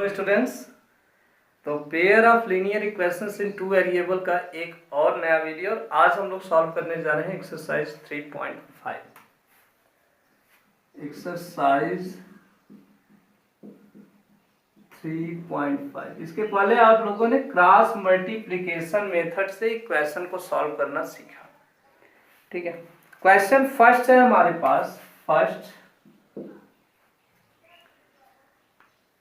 Hello students. तो pair of linear equations in two variable का एक और नया वीडियो, और आज हम लोग सॉल्व करने जा रहे हैं एक्सरसाइज 3.5। एक्सरसाइज 3.5। इसके पहले आप लोगों ने क्रॉस मल्टीप्लिकेशन मेथड से इक्वेशन को सॉल्व करना सीखा, ठीक है। क्वेश्चन फर्स्ट है हमारे पास। First,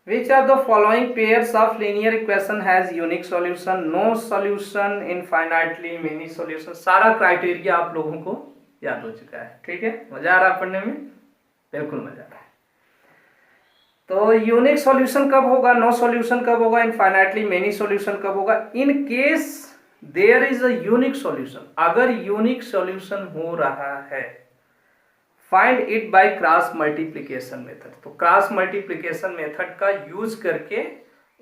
which of the following pairs of linear equation has unique solution? No solution, infinitely many solution। सारा क्राइटेरिया आप लोगों को याद हो चुका है, ठीक है। मजा आ रहा है पढ़ने में? बिल्कुल मजा आ रहा है। तो यूनिक सॉल्यूशन कब होगा, नो सॉल्यूशन कब होगा, इनफाइनाइटली मेनी सॉल्यूशन कब होगा? In case there is a unique solution, अगर यूनिक सॉल्यूशन हो रहा है, find it by cross multiplication method. तो क्रॉस मल्टीप्लिकेशन मेथड का यूज करके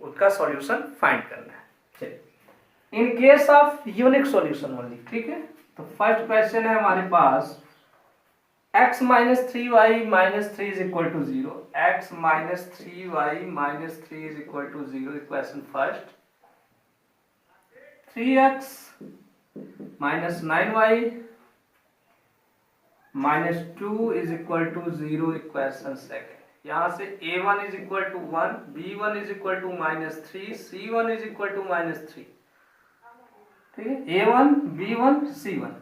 उसका सॉल्यूशन फाइंड करना है। चलिए, in case of unique solution only, ठीक है। तो फर्स्ट क्वेश्चन है हमारे पास, x minus 3y minus 3 is equal to 0। x minus 3y minus 3 is equal to 0। Equation first. 3x minus 9y minus 2 is equal to 0। Equation second. यहां से a1 is equal to 1, b1 is equal to minus 3, c1 is equal to minus 3, ठीक है। a1 b1 c1।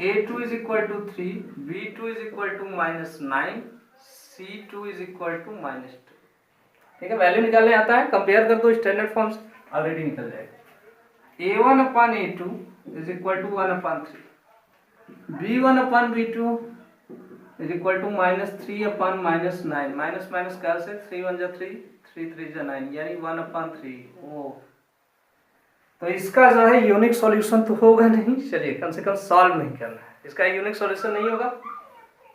a2 is equal to 3, b2 is equal to minus 9, c2 is equal to minus 2, ठीक है। Value निकालने आता है, compare कर दो standard form से, ऑलरेडी निकल जाएगा। a1 upon a2 is equal to 1 upon 3, b1 upon b2 is equal to minus 3 upon minus 9। Minus minus क्या से 3 1 जा 3, 3 3 जा 9, यानी 1 अपन 3। ओ, तो इसका जो है यूनिक सॉल्यूशन तो होगा नहीं। चलिए, कम से कम सॉल्व नहीं करना है, इसका यूनिक सॉल्यूशन नहीं होगा।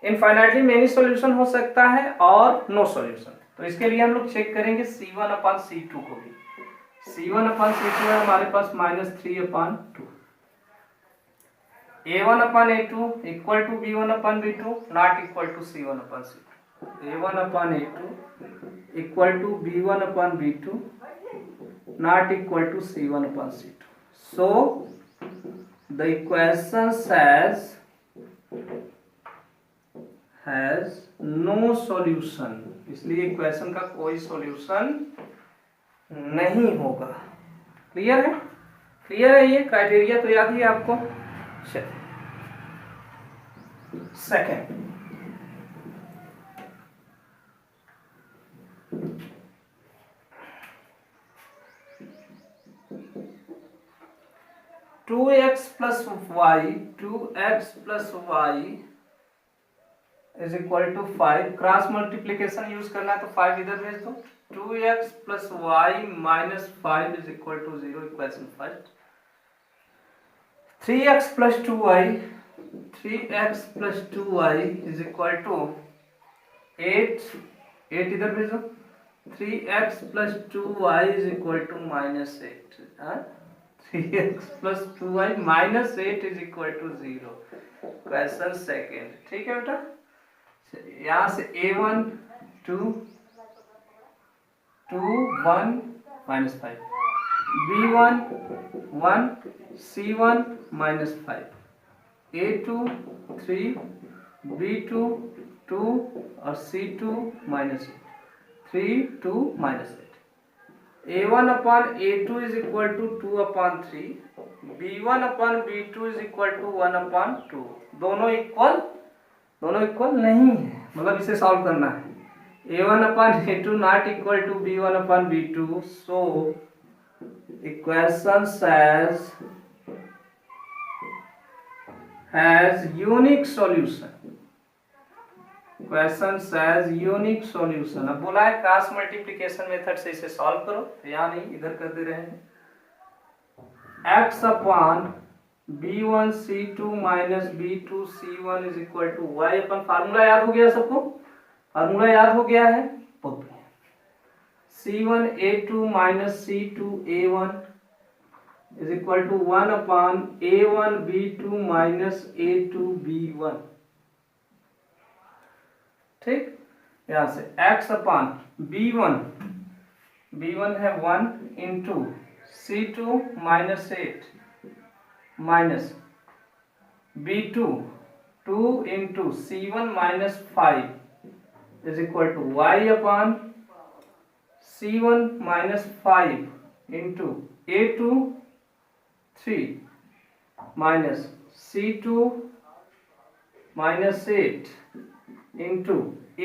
इनफाइनाइटली मेनी सॉल्यूशन हो सकता है और नो सॉल्यूशन। तो इसके लिए हम लोग चेक करेंगे c1 अपन c2 को भी। c1 अपन c2 है हमारे पास minus 3 upon 2। a1 upon a2 equal to b1 upon b2 not equal to c1 upon c2। a1 upon a2 equal to b1 upon b2 not equal to c1 upon c2। So the equation has no solution, इसलिए equation का कोई solution नहीं होगा। Clear है? Clear है? ये criteria तो याद ही है आपको। चलिए, second, two x plus y, 2x plus y is equal to 5। Cross multiplication use करना है तो 5 इधर भेज दो। 2x plus y minus 5 is equal to 0। Equation first. 3x plus 2y, 3x plus 2y is equal to 8, 8 इधर भेजो। 3x plus 2y is equal to minus 8। 3x plus 2y minus 8 is equal to 0। Question second, ठीक है बेटा। यहां से a1 2 2 1 minus 5, b1 1, c1 minus 5, a2 3, b2 2 और c2 minus 8, 3 2 minus 8। a1 upon a2 is equal to 2 upon 3, b1 upon b2 is equal to 1 upon 2। दोनों equal नहीं है, मतलब इसे सॉल्व करना है। a1 upon a2 not equal to b1 upon b2। So equation has unique solution। Question says unique solution। अब बोला है क्रॉस मल्टीप्लिकेशन मेथड से इसे सॉल्व करो, तो यहाँ नहीं, इधर कर दे रहे हैं। x upon b1 c2 minus b2 c1 is equal to y upon. Formula याद हो गया सबको? फार्मूला याद हो गया है? बहुत बढ़िया। c1 a2 minus c2 a1 is equal to 1 upon a1 b2 minus a2 b1, ठीक। यहां से x अपॉन b1 B1 है 1 into C2 minus 8 minus B2 2 into C1 minus 5 is equal to y upon C1 minus 5 into A2 3 minus C2 minus 8 into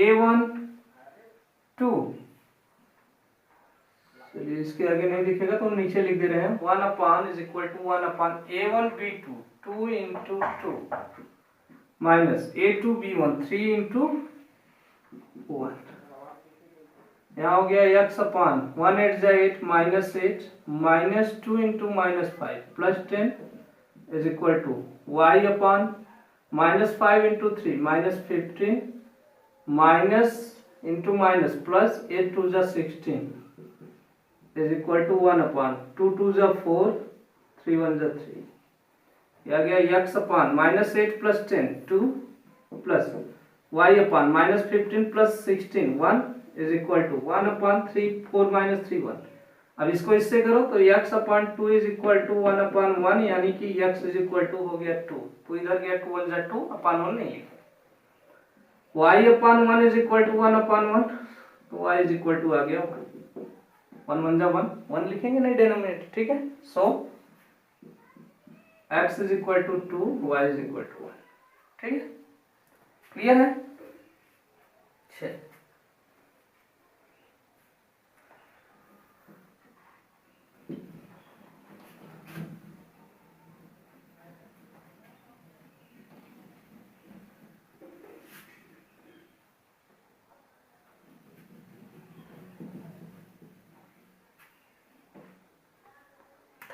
A1 2। चलिए इसके आगे नहीं लिखेगा तो नीचे लिख दे रहे हैं 1 upon is equal to 1 upon A1 B2 2 into 2 minus A2 B1 3 into 1। यहाँ हो गया x अपान 1 8 जा 8 minus 8 minus 2 into minus 5 plus 10 is equal to y upon minus 5 into 3 minus 15 minus into minus plus 8 2 जा 16 इज इक्वल टू 1 अपान 2 2 जा 4 3 1 जा 3। आ गया x upon minus 8 plus 10 2 plus y upon minus 15 plus 16 1 is equal to 1 upon 3 4 minus 3 1। अब इसको इससे करो तो x upon 2 is equal to 1 upon 1 यानी कि x इज इक्वल टू हो गया 2। तो इधर गया 2 1 जा 2 अपान 1 नहीं लिखा। y upon 1 is equal to 1 upon 1 तो y इज इक्वल टू आ गया 1 1 जा 1 1 लिखेंगे नहीं डिनोमिनेटर, ठीक है। So x is equal to 2 y is equal to 1, ठीक है, क्लियर है। चलिए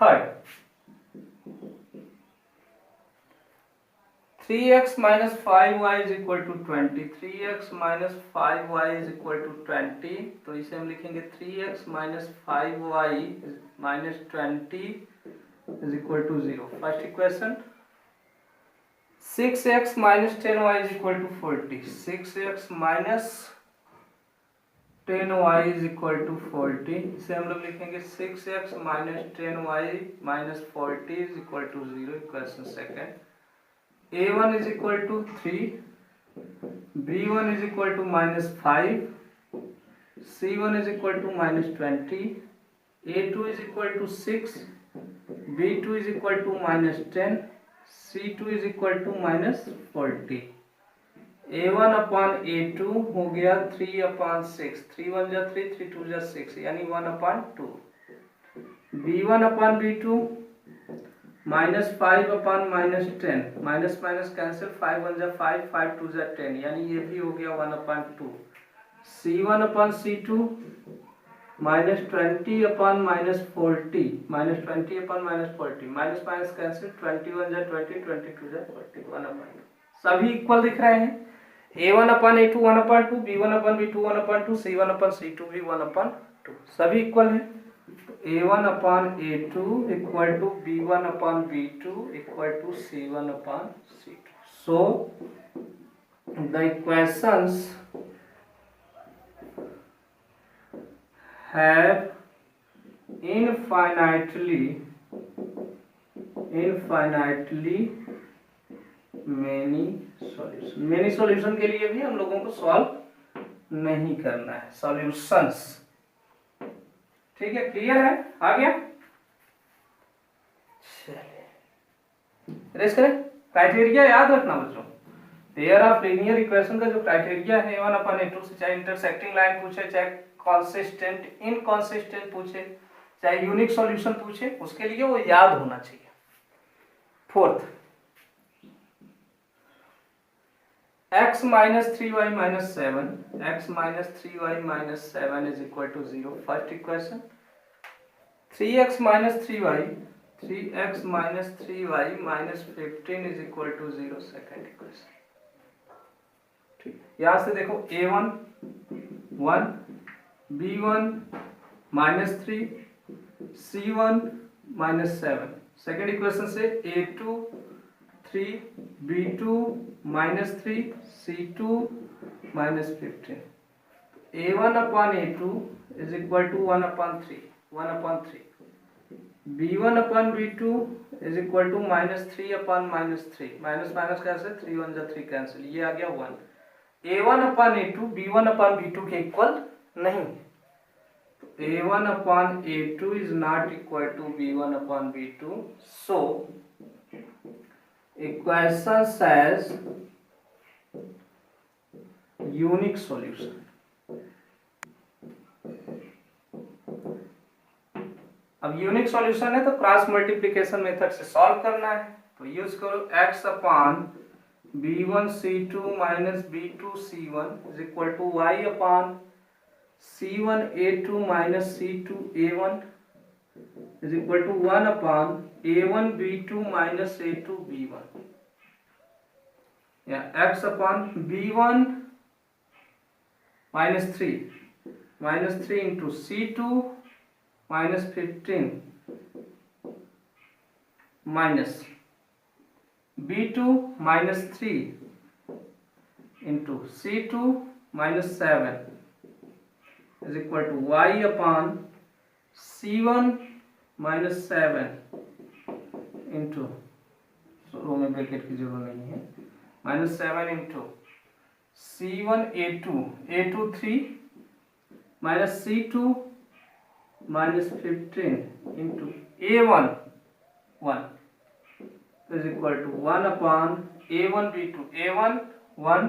third 3x minus 5y is equal to 20 3x minus 5y is equal to 20 तो इसे हम लिखेंगे 3x minus 5y minus 20 is equal to 0। First equation 6x minus 10y is equal to 40 6x minus 10y is equal to 40 इसे हम लोग लिखेंगे 6x minus 10y minus 40 is equal to 0। Equation second a1 is equal to 3 b1 is equal to minus 5 c1 is equal to minus 20 a2 is equal to 6 b2 is equal to minus 10 c2 is equal to minus 40। a1 upon a2 हो गया 3 अपान 6 3 1 जा 3 3 2 जा 6 यानी 1 अपान 2। b1 upon b2 minus 5 upon minus 10 minus minus cancel 5 1 जा 5 5 2 जा 10 यानी ये भी हो गया 1 अपान 2। c1 upon c2 minus 20 upon minus 40 minus 20 upon minus 40 minus minus cancel 21 जा 20 22 जा 40 1 अपान 2 सभी इक्वल दिख रहे हैं। a1 अपान a2 1 अपान 2 b1 अपान b2 1 अपान 2 c1 अपान c2 भी 1 अपान 2 सभी इक्वल हैं। a1 upon a2 equal to b1 upon b2 equal to c1 upon c2। So the equations have infinitely many solution के लिए भी हम लोगों को सॉल्व नहीं करना है सॉल्यूशंस, ठीक है, क्लियर है, आ गया। चलिए रेस करें। क्राइटेरिया याद रखना बच्चों, पेयर ऑफ लीनियर इक्वेशन का जो क्राइटेरिया है a1 अपॉन a2 से चाहे इंटरसेक्टिंग लाइन पूछे चाहे कॉन्सिस्टेंट इनकॉन्सिस्टेंट पूछे चाहे यूनिक सॉल्यूशन पूछे उसके लिए वो याद होना चाहिए। Fourth x minus 3y minus 7 x minus 3y minus 7 is equal to 0 first equation 3x minus 3y minus 15 is equal to 0 second equation। ठीक, यहां से देखो a1 1 b1 minus 3 c1 minus 7 second equation से a2 3 b2 minus 3 c2 minus 15 A1 upon A2 is equal to 1 upon 3, 1 upon 3. B1 upon B2 is equal to minus 3 upon minus 3. Minus minus कैसे, 3 1 जा 3 cancel, ये आ गया 1. A1 upon A2 B1 upon B2 के equal नहीं. A1 upon A2 is not equal to B1 upon B2. So equation says unique solution. अब unique solution है तो cross multiplication method से सॉल्व करना है. तो यूज करो x upon b1c2 minus b2c1 is equal to y upon c1a2 minus c2a1 is equal to 1 upon a1b2 minus a2b1, या x upon b1 minus 3 into c2 minus 15 minus b2 minus 3 into c2 minus 7 is equal to y upon c1 minus 7 into, row में bracket की जरूरत नहीं है, minus 7 into c1a2 3 minus c2 minus 15 into A1 1 is equal to 1 upon A1 B2, A1 1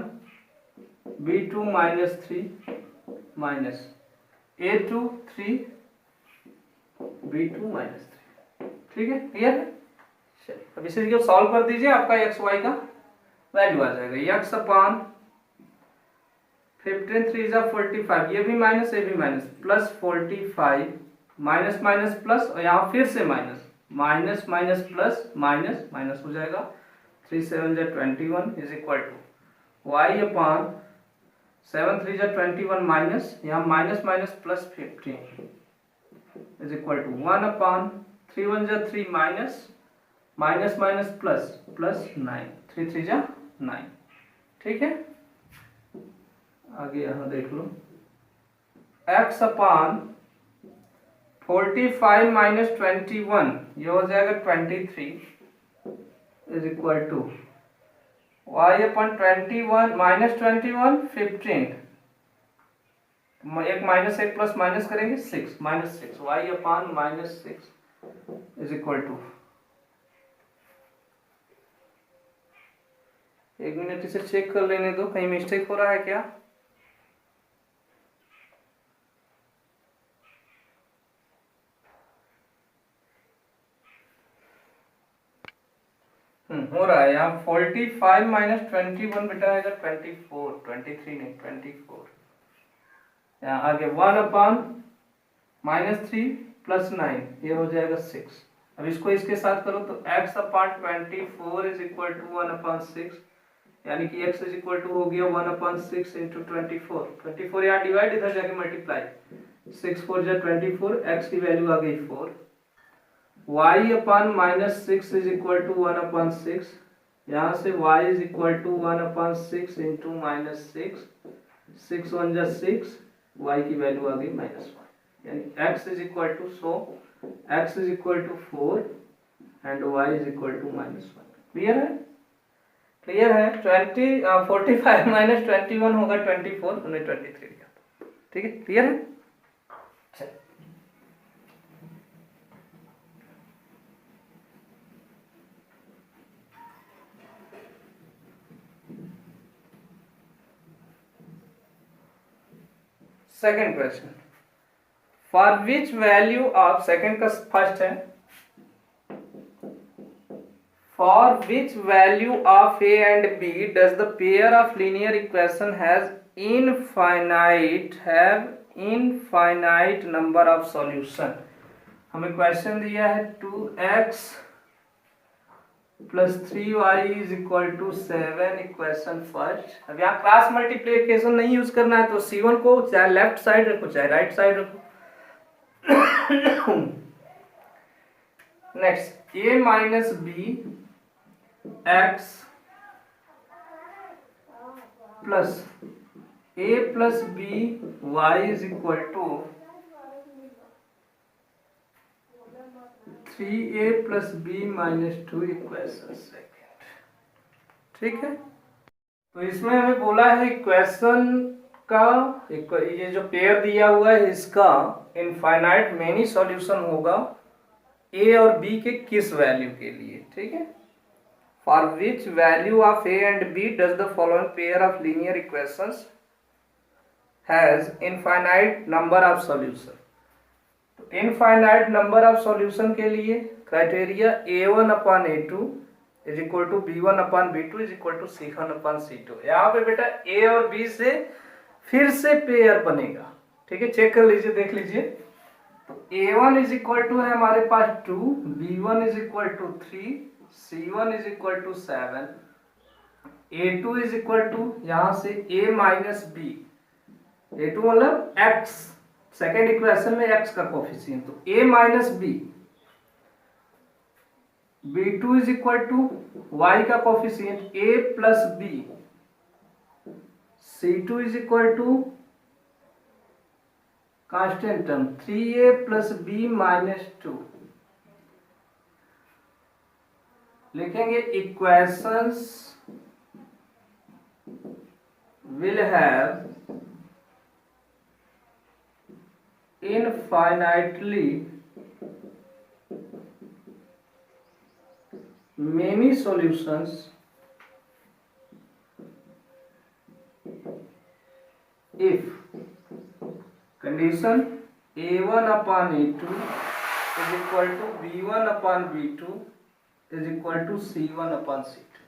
B2 minus 3 minus A2 3 B2 minus 3. ठीक है, clear है. चलिए अब इसे सॉल्व कर दीजिए, आपका एक्स वाई का वैल्यू आ जाएगा. एक्स अपॉन 15 3 जा 45, ये भी माइनस ये भी minus, plus 45 minus minus plus, और यहाँ फिर से minus, minus minus plus minus minus हो जाएगा. 3 7 जा 21 is equal to y upon 7 3 जा 21 माइनस, यहाँ minus minus plus 15 is equal to 1 upon 3 1 जा 3 minus minus minus plus plus 9, 3 3 जा 9. ठीक है, आगे यहाँ देख लो. x अपॉन 45 माइनस 21 ये हो जाएगा 23 is equal to y upon 21 minus 21 15, एक माइनस एक प्लस माइनस करेंगे 6 minus 6, y upon minus 6 is equal to, एक मिनट इसे चेक कर लेने दो, कहीं मिस्टेक हो रहा है क्या. हो रहा है यहाँ 45 माइनस 21 बेटा आएगा 24, 23 नहीं 24. यहाँ आगे 1 अपॉन माइनस 3 प्लस 9 ये हो जाएगा 6. अब इसको इसके साथ करो तो x upon 24 is equal to 1 upon 6, यानी कि x इज इक्वल टू हो गया 1 अपॉन 6 इंटू 24 यहाँ डिवाइड, इधर जाके मल्टीप्लाई, 6 4 जा 24, x की वैल्यू आ गई 4. y upon minus 6 is equal to 1 upon 6, यहाँ से y is equal to 1 upon 6 into minus 6, 6 1 जा 6, y की वैल्यू आ गई माइनस 1, यानी x is equal to, so x is equal to 4 and y is equal to minus 1. Clear है, clear है. 45 minus 21 होगा 24, हमने 23 लिया. ठीक है, क्लियर है. Second question, for which value of, second का फर्स्ट है, for which value of a and b does the pair of linear equation have infinite number of solution. हमें क्वेश्चन दिया है 2x plus 3y is equal to 7, equation first. अब यहाँ class multiplication नहीं use करना है, तो C1 को चाहे लेफ्ट साइड रखो चाहे राइट साइड रखो. Next, a minus b x plus a plus b y is equal to 3a plus b minus 2 equation second. ठीक है, तो इसमें हमें बोला है इक्वेशन का ये जो पेयर दिया हुआ है इसका इनफाइनाइट मेनी सॉल्यूशन होगा a और b के किस वैल्यू के लिए। ठीक है, for which value of a and b does the following pair of linear equations has infinite number of solution. तो इनफाइनाइट नंबर ऑफ सॉल्यूशन के लिए criteria a1 upon a2 is equal to b1 upon b2 is equal to c1 upon c2। यहाँ पे बेटा a और b से फिर से पेयर बनेगा। ठीक है, चेक कर लीजिए, देख लीजिए। तो a1 इज इक्वल टू है हमारे पास 2, b1 is equal to 3, c1 is equal to 7, a2 is equal to यहाँ से a माइनस b, a2 मतलब x, सेकेंड इक्वेशन में x का कोफिशिएंट, तो a minus b, b2 is equal to y का coefficient a plus b, c2 is equal to constant term 3a plus b minus 2। लिखेंगे equations will have infinitely many solutions if condition a1 upon a2 is equal to b1 upon b2 is equal to c1 upon c2।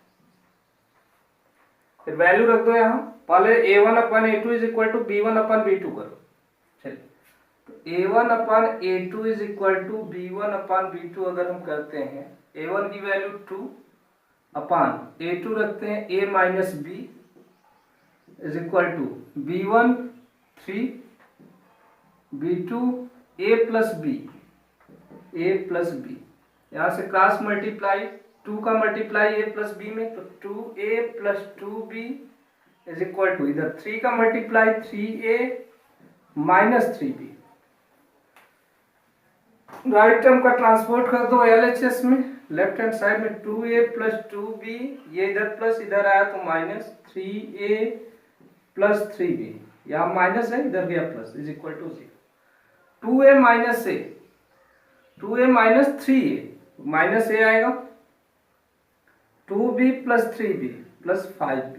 फिर value रख दो यहाँ, पहले a1 upon a2 is equal to b1 upon b2 करो। चलिए, a1 upon a2 is equal to b1 upon b2 अगर हम करते हैं, a1 की वैल्यू 2 अपॉन a2 रखते हैं a minus b is equal to b1 3, b2 a plus b, यहाँ से क्रॉस मल्टीप्लाई 2 का मल्टीप्लाई a प्लस b में, तो 2a plus 2b is equal to इधर 3 का multiply 3a minus 3b। Right term का ट्रांसपोर्ट कर दो LHS में, लेफ्ट हैंड साइड में 2a प्लस 2b, ये इधर प्लस इधर आया तो माइनस 3a प्लस 3b, यहाँ माइनस है इधर गया plus, is equal to 0। 2a minus a, 2a minus 3a, minus a आएगा, 2b plus 3b plus 5b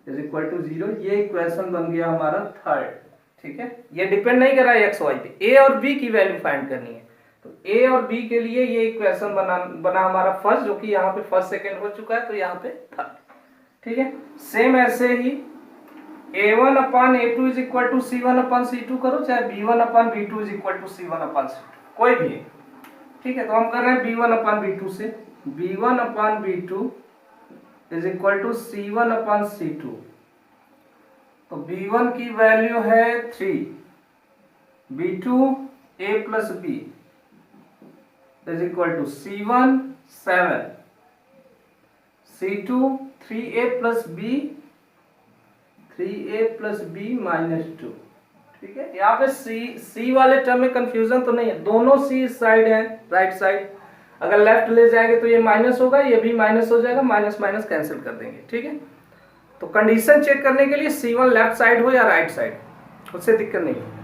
is equal to 0। ये इक्वेशन बन गया हमारा थर्ड। ठीक है, ये डिपेंड नहीं कर रहा है एक्स वाई पे, ए और बी की वैल्यू फाइंड करनी है। तो ए और बी के लिए ये इक्वेशन बना हमारा फर्स्ट, जो कि यहाँ पे फर्स्ट सेकंड हो चुका है, तो यहाँ पे थर्ड। ठीक है, सेम ऐसे ही a1 upon a2 is equal to c1 upon c2 करो, चाहे b1 upon b2 is equal to c1 upon c2, कोई भी है। ठीक है, तो हम कर रहे हैं b1 अपॉन b2 से, b1 upon b2 is equal to c1 upon c2। तो b1 की वैल्यू है 3, b2 a plus b is equal to c1 7, c2 3a plus b, 3a plus b minus 2। ठीक है, यहाँ पे c वाले term में कंफ्यूजन तो नहीं है, दोनों c इस साइड है, राइट साइड। अगर लेफ्ट ले जाएंगे तो ये माइनस होगा, ये भी माइनस हो जाएगा, माइनस माइनस कैंसिल कर देंगे। ठीक है, तो कंडीशन चेक करने के लिए c1 लेफ्ट साइड हो या राइट साइड, उससे दिक्कत नहीं है।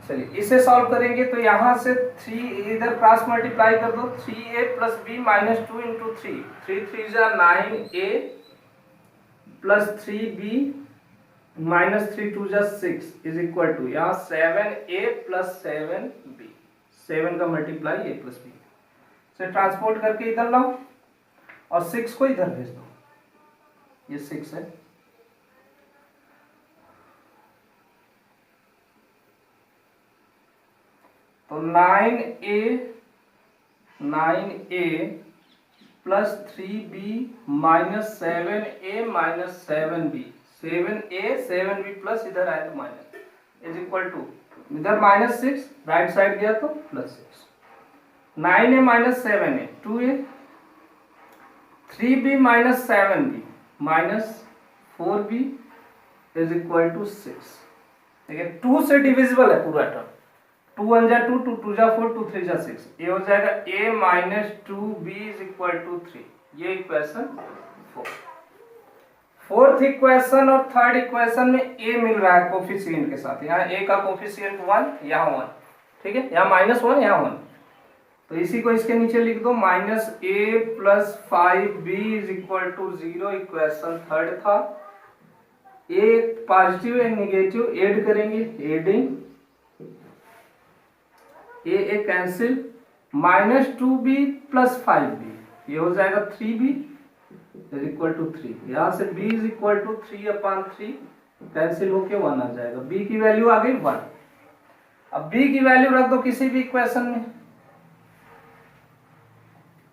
चलिए इसे सॉल्व करेंगे, तो यहाँ से 3 इधर क्रॉस मल्टीप्लाई कर दो, 3a plus b minus 2 into 3, 3 3 जा 9a प्लस 3b माइनस 3 2 जा 6 इज इक्वल टू यहाँ 7a प्लस 7b, 7 का मल्टीप्लाई a प्लस b से ट्रांसपोर्ट करके इधर लाओ और 6 को इधर भेज दो, ये 6 है। तो 9a plus 3b minus 7a minus 7b, 7a 7b plus इधर आए तो माइनस इज इक्वल टू इधर माइनस 6, राइट साइड गया तो plus 6, 9a minus 7a 2a, 3b minus 7b minus 4b is equal to 6। ठीक है, 2 से डिविजिबल है पूरा टर्म, 2 1 जा 2, 2 2 जा 4, 2 3 जा 6, ये हो जाएगा a minus 2b is equal to 3। ये इक्वेशन 4। फोर्थ इक्वेशन और थर्ड इक्वेशन में a मिल रहा है कोफिशिएंट के साथ, यहाँ a का कोफिशिएंट 1, यहाँ 1, ठीक है, यहाँ -1, यहाँ 1, तो इसी को इसके नीचे लिख दो, -a plus 5b is equal to 0। Equation third था। एक पॉजिटिव एक नेगेटिव ऐड करेंगे, adding a cancel, -2b plus 5b, ये हो जाएगा 3b इज इक्वल टू 3। यहाँ से b is equal to 3/3 cancel होके 1 आ जाएगा, b की वैल्यू आ गई 1। अब b की वैल्यू रख दो किसी भी इक्वेशन में,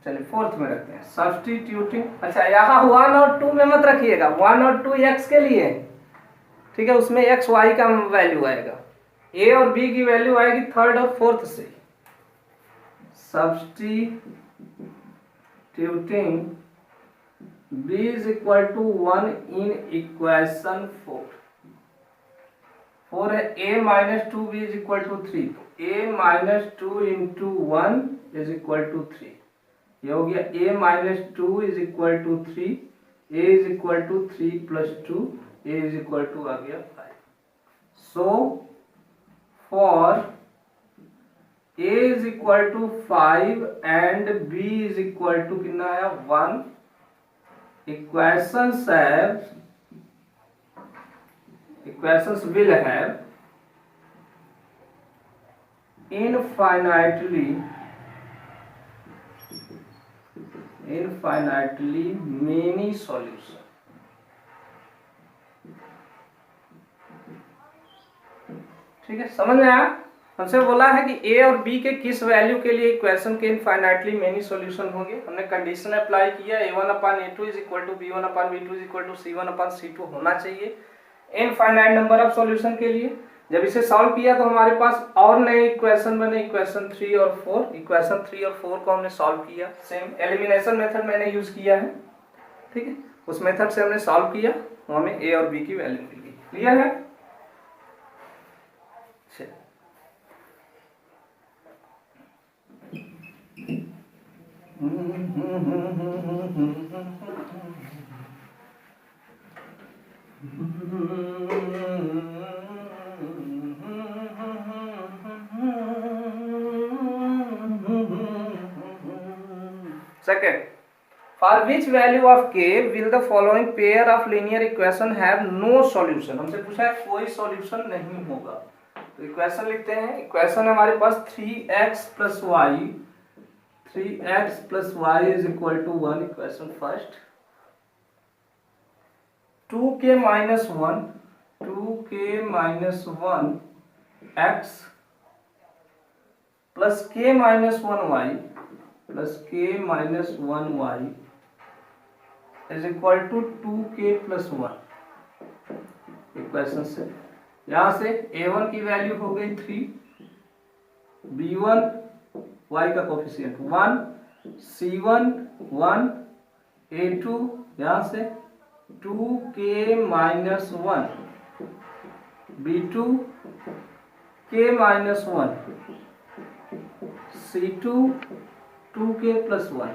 चलिए फोर्थ में रखते हैं सब्स्टिट्यूटिंग। अच्छा, यहाँ 1 और 2 में मत रखिएगा, 1 और 2 x के लिए, ठीक है, उसमें x y का वैल्यू आएगा, a और b की वैल्यू आएगी थर्ड और फोर्थ से। Substituting b is equal to 1 in equation 4 है, a minus 2b is equal to 3, तो a minus 2 into 1 is equal to 3, ये हो गया a minus 2 is equal to 3, a is equal to 3 plus 2, a is equal to आ गया 5। So for a is equal to 5 and b is equal to कितना आया 1, equations will have infinitely many solutions। ठीक है, समझ में आया? हमसे बोला है कि a और b के किस वैल्यू के लिए इक्वेशन के इनफाइनाइटली मेनी सॉल्यूशन होंगे। हमने कंडीशन अप्लाई किया, a1/a2 is equal to b1/b2 is equal to c1/c2 होना चाहिए इनफाइनाइट नंबर ऑफ सॉल्यूशन के लिए। जब इसे सॉल्व किया तो हमारे पास और नए इक्वेशन बने, इक्वेशन 3 और 4। इक्वेशन 3 और 4 को हमने सॉल्व किया, सेम एलिमिनेशन मेथड मैंने यूज किया है, ठीक है, उस मेथड से हमने सॉल्व किया, तो हमें a और b की वैल्यू मिल गई। क्लियर है? Second, for which value of k will the following pair of linear equation have no solution? हमसे पूछा है कोई सॉल्यूशन नहीं होगा, तो इक्वेशन लिखते हैं। इक्वेशन हमारे पास 3x plus y is equal to 1, equation first. 2k minus 1 x plus k minus 1y is equal to 2k plus 1। Equation से यहाँ से a1 की वैल्यू हो गई 3, b1 y का कोफिशिएंट 1, c1 1, a2 यहाँ से 2k minus 1, b2 k minus 1, c2 2k plus 1।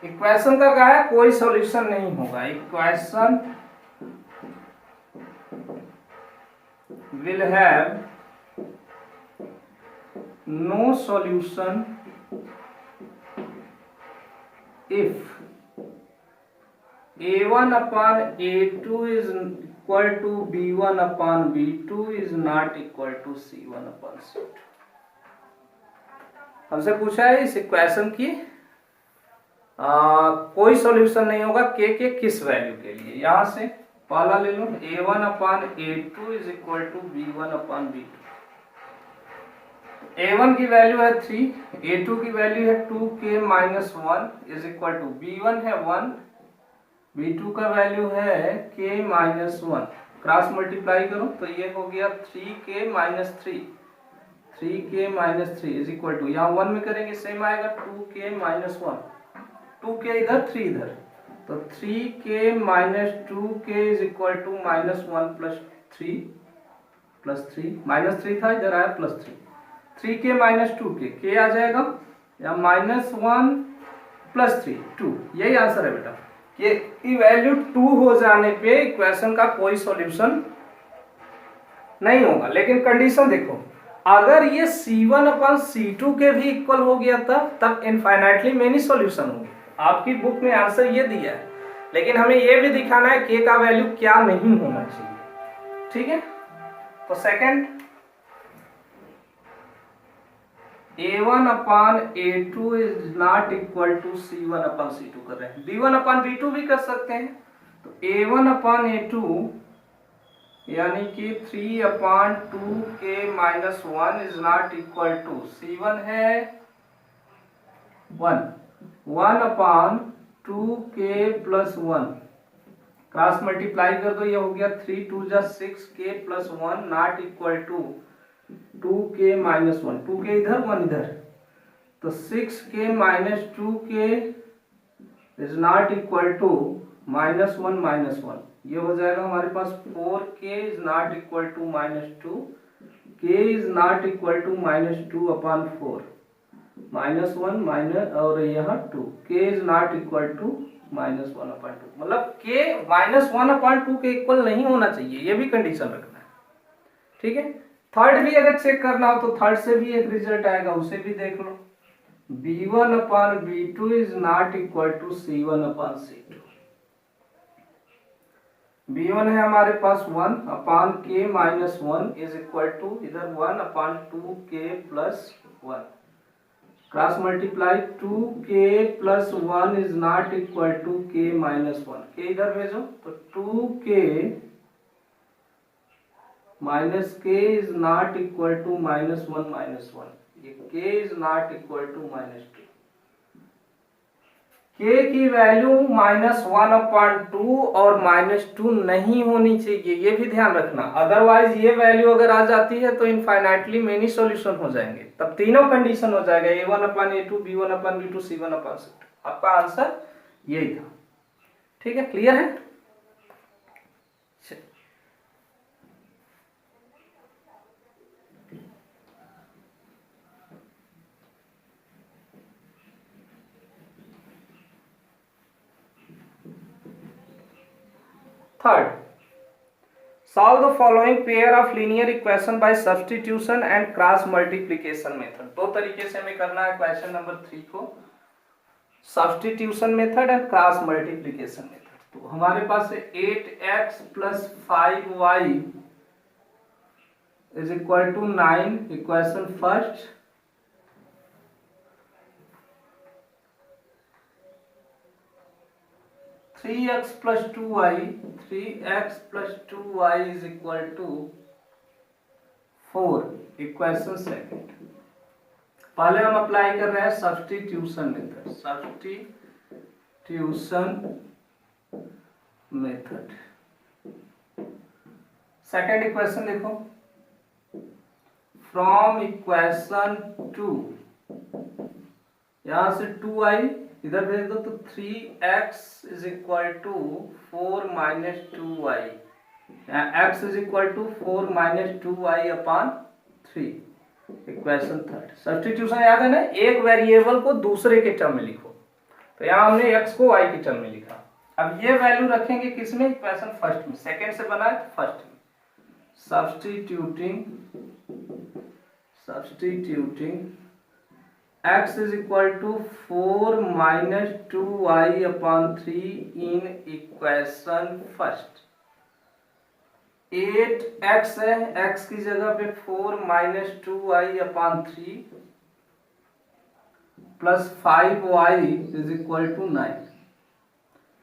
Equation का क्या है, कोई सॉल्यूशन नहीं होगा। Equation will have no solution if a1/a2 is equal to b1/b2 is not equal to c1/c2। हमसे पूछा है इस इक्वेशन की कोई सॉल्यूशन नहीं होगा के किस वैल्यू के लिए। यहां से पहला ले लो, a1/a2 is equal to b1/b2। a1 की वैल्यू है 3, a2 की वैल्यू है 2k minus 1 is equal to b1 है 1, b2 का वैल्यू है k minus 1। क्रॉस मल्टीप्लाई करो तो ये हो गया 3k minus 3 is equal to, यहाँ 1 में करेंगे सेम आएगा 2k minus 1, 2k इधर 3 इधर, तो तो 3k minus 2k is equal to -1 plus three -3 था, इधर आया +3, 3k माइनस 2k, k आ जाएगा या -1 + 3 2, यही आंसर है बेटा। ये की वैल्यू 2 हो जाने पे इक्वेशन का कोई सॉल्यूशन नहीं होगा। लेकिन कंडीशन देखो, अगर ये C1/C2 के भी इक्वल हो गया तब इनफाइनाइटली मेनी सॉल्यूशन होंगे। आपकी बुक में आंसर ये दिया है, लेकिन हमें ये भी दिखाना है k का वैल्यू क्या नहीं होना चाहिए। ठीक है, तो second A1/A2 is not equal to C1/C2 कर रहे हैं, B1/B2 भी कर सकते हैं। तो A1/A2 यानी कि 3/2k minus 1 is not equal to C1 है 1/2k प्लस 1, क्रॉस मल्टीप्लाई कर दो, ये हो गया 3 2 जा 6k plus 1 not equal to 2k minus 1, 2k इधर 1 इधर, तो 6k minus 2k is not equal to -1, ये हो जाएगा हमारे पास 4k is not equal to -2, k is not equal to -2/4, -1 minus और यहाँ 2, k is not equal to -1/2, मतलब k -1/2 के इक्वल नहीं होना चाहिए, ये भी कंडीशन रखना है। ठीक है, थर्ड भी अगर चेक करना हो तो थर्ड से भी एक रिजल्ट आएगा, उसे भी देख लो। B1/B2 is not equal to C1/C2। B1 है हमारे पास 1/k minus 1 is equal to इधर 1/2k plus 1, cross multiply 2k plus 1 is not equal to k minus 1, k इधर भेजो तो 2k minus k is not equal to -1, ये k is not equal to -2, k की value -1/2 और -2 नहीं होनी चाहिए, ये भी ध्यान रखना। अदरवाइज ये वैल्यू अगर आ जाती है तो इनफाइनाइटली मेनी सॉल्यूशन हो जाएंगे, तब तीनों कंडीशन हो जाएगा A1/A2 B1/B2 C1/C2। आपका आंसर यही था। ठीक है, क्लियर है? Third, solve the following pair of linear equation by substitution and cross multiplication method। दो तरीके से हमें करना है क्वेश्चन नंबर 3 को, substitution method and cross multiplication method. तो हमारे पास है 8x plus 5y is equal to 9, equation first. Three x plus 2y is equal to 4, equation second. पहले हम अप्लाई कर रहे हैं सब्स्टिट्यूशन मेथड। सेकंड इक्वेशन देखो, फ्रॉम इक्वेशन 2, यहां से 2y इधर भेज दो तो 3x is equal to 4 minus 2y, x is equal to 4 minus 2y/3, equation third. Substitution याद है ना, एक वेरिएबल को दूसरे के टर्म में लिखो, तो यहाँ हमने x को y के टर्म में लिखा। अब ये वैल्यू रखेंगे किसमें, इक्वेशन फर्स्ट में, सेकेंड से बना है फर्स्ट में। Substituting x is equal to 4 minus 2y/3 in equation first। 8x है, x की जगह पे 4 minus 2y/3 plus 5y is equal to 9।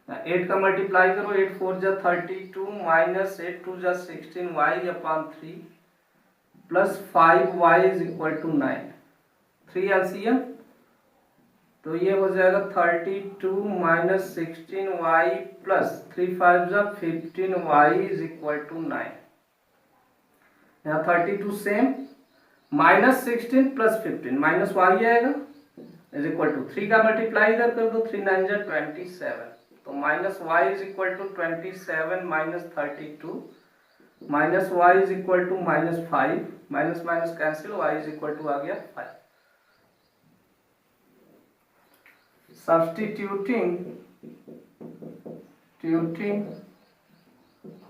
8 का मल्टीप्लाई करो, 8 4 जा 32 माइनस 8 2 जा 16y/3 plus 5y is equal to 9। 3 LCM, तो ये हो जाएगा 32 माइनस 16y प्लस 3 5 जा 15y इज इक्वल टू 9। यहाँ 32 same, minus 16 plus 15 minus y आएगा इज इक्वल टू 3 का मल्टीप्लाई इधर कर दो, 3 9 जा 27, तो minus Y is equal to 27 minus 32 minus Y is equal to minus 5, minus minus cancel, Y is equal to आ गया 5। Substituting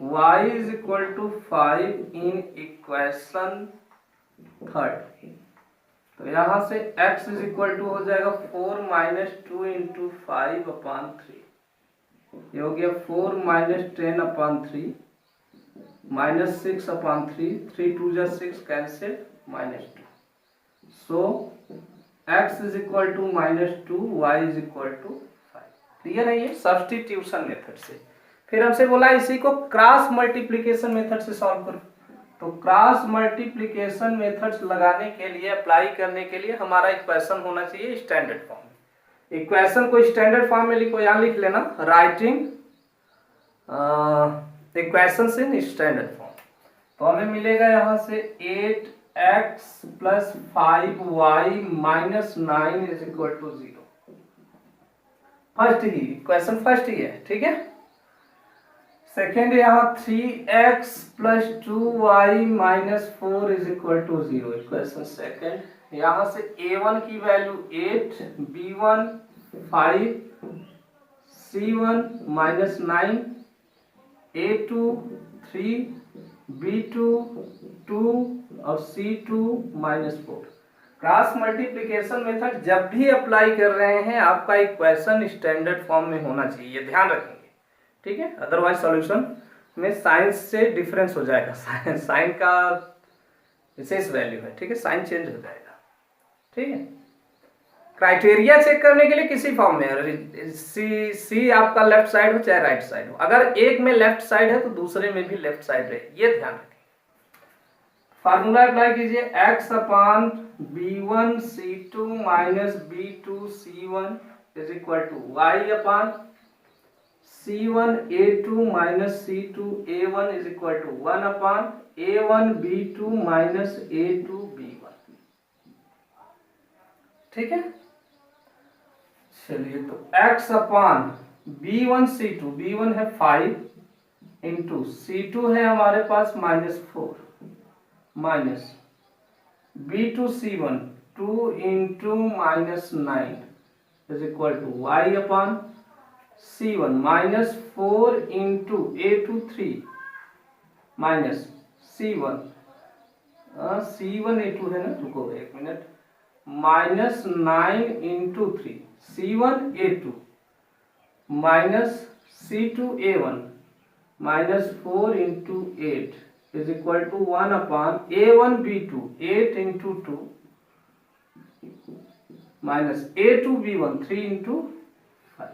y is equal to 5 in equation third, तो यहां से x इज इक्वल टू हो जाएगा 4 minus 2 into 5 upon 3, ये हो गया 4 माइनस 10 अपॉन 3 माइनस 6 अपॉन 3, 3 2 जा 6 cancel, minus 2। So x is equal to minus 2, y is equal to 5। Clear है ये सब्स्टिट्यूशन मेथड से। फिर हमसे बोला इसी को क्रॉस मल्टीप्लिकेशन मेथड से सॉल्व करो, तो क्रॉस मल्टीप्लिकेशन मेथड्स लगाने के लिए, अप्लाई करने के लिए हमारा इक्वेशन होना चाहिए स्टैंडर्ड फॉर्म में। इक्वेशन को स्टैंडर्ड फॉर्म में लिखो, यहाँ लिख लेना writing equations in standard form. तो हमें मिलेगा यहाँ से 8x plus 5y minus 9 is equal to 0। First ही इक्वेशन फर्स्ट ही है, ठीक है। सेकेंड यहाँ 3x plus 2y minus 4 is equal to 0, equation second. यहाँ से a1 की value 8, b1 5, c1 minus 9, a2 3, b2 2 और c2 minus 4। Cross multiplication method जब भी अप्लाई कर रहे हैं आपका इक्वेशन स्टैंडर्ड फॉर्म में होना चाहिए, ध्यान रखेंगे, ठीक है। अदरवाइज सॉल्यूशन में साइन से डिफरेंस हो जाएगा, साइन का विशेष वैल्यू है, ठीक है, साइन चेंज हो जाएगा, ठीक है। क्राइटेरिया चेक करने के लिए किसी फॉर्म में सी आपका लेफ्ट साइड हो चाहे राइट साइड हो, अगर एक में लेफ्ट साइड है तो दूसरे में भी लेफ्ट साइड रहे, ये ध्यान रखें। फार्मूला अप्लाई कीजिए, x upon b1 c2 minus b2 c1 is equal to y upon c1 a2 minus c2 a1 is equal to 1 upon a1 b2 minus a2 b1, ठीक है। चलिए तो x upon b1 c2, b1 है 5 into c2 है हमारे पास minus 4 minus b2 c1 2 into minus 9 is equal to y upon c1 minus 4 into a2 3 minus c1 c1 a2 है ना, रुको एक minute, minus 9 into 3 c1 a2 minus c2 a1 minus 4 into 8 is equal to 1 upon a1 b2 8 into 2 minus a2 b1 3 into 5,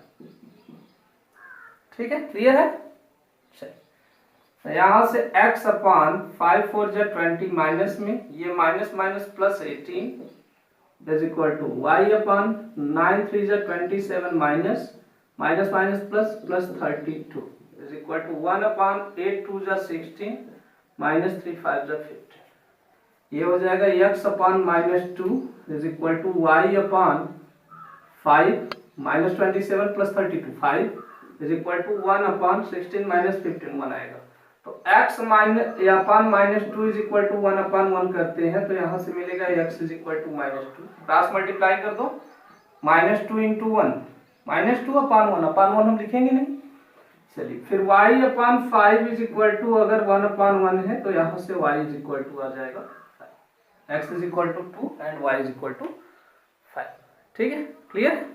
ठीक है। Clear है। तो यहां से x अपॉन 5 4 जा 20 माइनस में, ये minus minus plus 18 is equal to y upon 9 3 जा 27 minus minus minus plus plus 32 is equal to 1 upon 8 2 जा 16 माइनस 3 5 जा 15, ये हो जाएगा x upon minus 2 is equal to y upon 5 minus 27 plus 32 5 is equal to 1 upon 16 minus 15 1 आएगा। तो x minus upon minus 2 is equal to 1 upon 1 करते हैं, तो यहाँ से मिलेगा x is equal to minus 2, cross multiply कर दो, माइनस 2 इंटू 1 माइनस 2 अपॉन 1 हम लिखेंगे नहीं। चलिए फिर y upon 5 is equal to, अगर 1 अपॉन 1 है तो यहाँ से y इज इक्वल टू आ जाएगा 5, x is equal to 2 and y is equal to 5, ठीक है। क्लियर।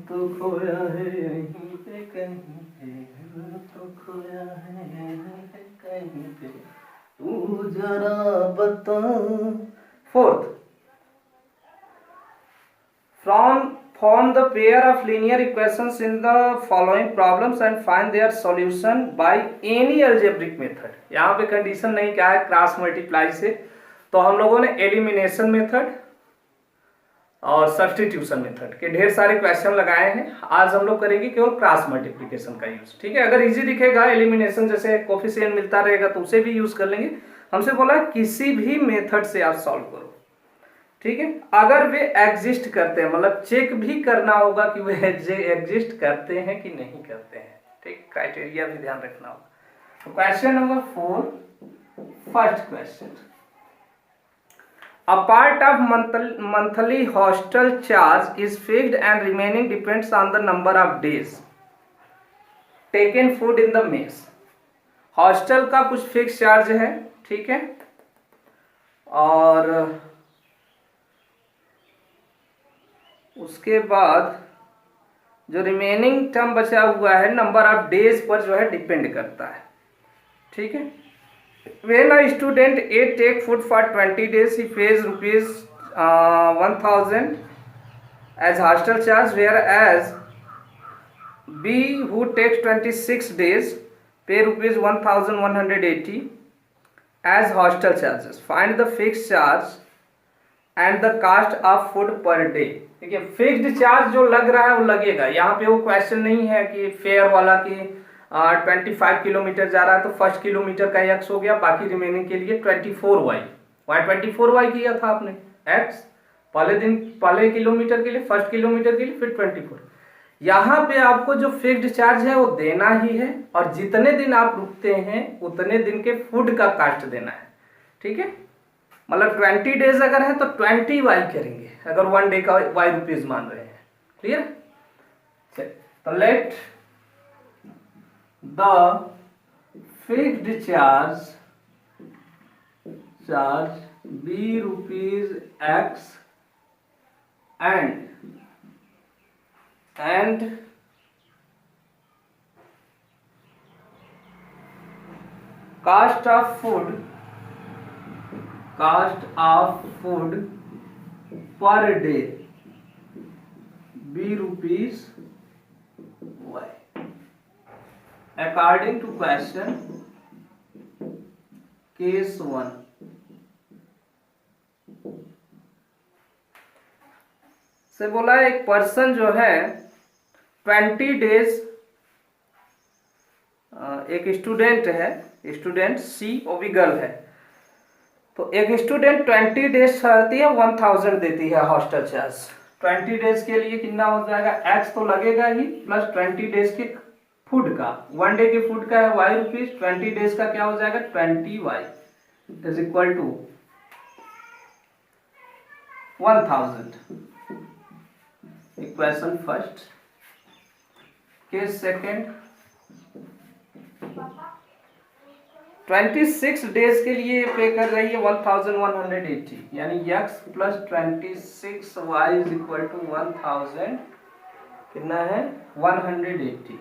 तो खोया है यहीं पे कहीं पे, तो खोया है यहीं पे कहीं पे, तू जरा बता। Fourth, form the pair of linear equations in the following problems and find their solution by any algebraic method। यहाँ पे कंडीशन नहीं क्या है क्रॉस मल्टीप्लाई से, तो हम लोगों ने एलिमिनेशन मेथड और सब्स्टिट्यूशन मेथड के ढेर सारे क्वेश्चन लगाए हैं। आज हम लोग करेंगे केवल क्रॉस मल्टीप्लिकेशन का यूज। ठीक है, अगर इजी दिखेगा एलिमिनेशन जैसे कोफिशिएंट मिलता रहेगा तो उसे भी यूज कर लेंगे। हमसे बोला किसी भी मेथड से आप सॉल्व करो। ठीक है, अगर वे एग्जिस्ट करते हैं, मतलब चेक भी करना होगा कि वे एग्जिस्ट करते हैं कि नहीं करते हैं। ठीक, क्राइटेरिया भी ध्यान रखना होगा। तो question number 4, first question, a part of monthly hostel charge is fixed and remaining depends on the number of days taken food in the mess। Hostel का कुछ फिक्स चार्ज है, ठीक है, और उसके बाद जो रिमेनिंग टर्म बचा हुआ है नंबर ऑफ डेज पर जो है डिपेंड करता है। ठीक है, when a student A take food for 20 days he pays rupees 1000 as hostel charge, whereas B who takes 26 days pay rupees 1180 as hostel charges। Find the fixed charge and the cost of food per day। देखिए fixed charge जो लग रहा है वो लगेगा। यहाँ पे वो क्वेश्चन नहीं है कि फेयर वाला की 25 किलोमीटर जा रहा है तो फर्स्ट किलोमीटर का x हो गया, बाकी रिमेनिंग के लिए 24y। वाई 24y किया था आपने, x पहले किलोमीटर के लिए, फर्स्ट किलोमीटर के लिए, फिर 24। यहाँ पे आपको जो फिक्स्ड चार्ज है वो देना ही है, और जितने दिन आप रुकते हैं उतने दिन के फूड का कास्ट देना है। ठीक है, मतलब 20 डेज अगर है तो 20y करेंगे, अगर 1 डे का y रुपीज मान रहे हैं। क्लियर? तो late the fixed charge be rupees x and cost of food per day be rupees y according to question case 1। से बोला एक पर्सन जो है 20 डेज, एक स्टूडेंट है, स्टूडेंट सी वो भी गर्ल है, तो एक स्टूडेंट 20 डेज करती है 1000 देती है हॉस्टल चार्ज। 20 डेज के लिए कितना हो जाएगा, x तो लगेगा ही प्लस 20 डेज के फूड का, 1 डे के फूड का है y रुपीज, 20 डेज का क्या हो जाएगा 20y is equal to 1000। Equation first. Case second, 26 days के लिए पे कर रही है 1180, यानी x plus 26y is equal to 1000 कितना है 180।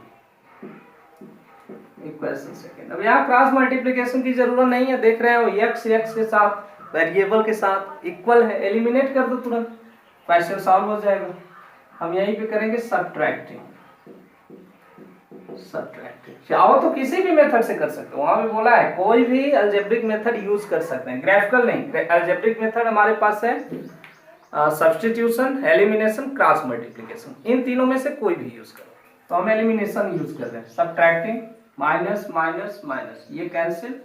Equation second. अब यहाँ क्रॉस मल्टीप्लिकेशन की जरूरत नहीं है, देख रहे हो x के साथ वेरिएबल के साथ इक्वल है, एलिमिनेट कर दो तुरंत, क्वेश्चन सॉल्व हो जाएगा। हम यहीं पे करेंगे सब्ट्रैक्टिंग। चाहो तो किसी भी मेथड से कर सकते हो, वहां भी बोला है कोई भी अलजेब्रिक मेथड यूज कर सकते हैं, ग्राफिकल नहीं। अलजेब्रिक मेथड हमारे पास है सब्स्टिट्यूशन, एलिमिनेशन, क्रॉस मल्टीप्लिकेशन, इन तीनों में से कोई भी यूज करो। तो हम एलिमिनेशन यूज कर रहे हैं, सब्ट्रैक्टिंग, माइनस माइनस माइनस, ये cancel,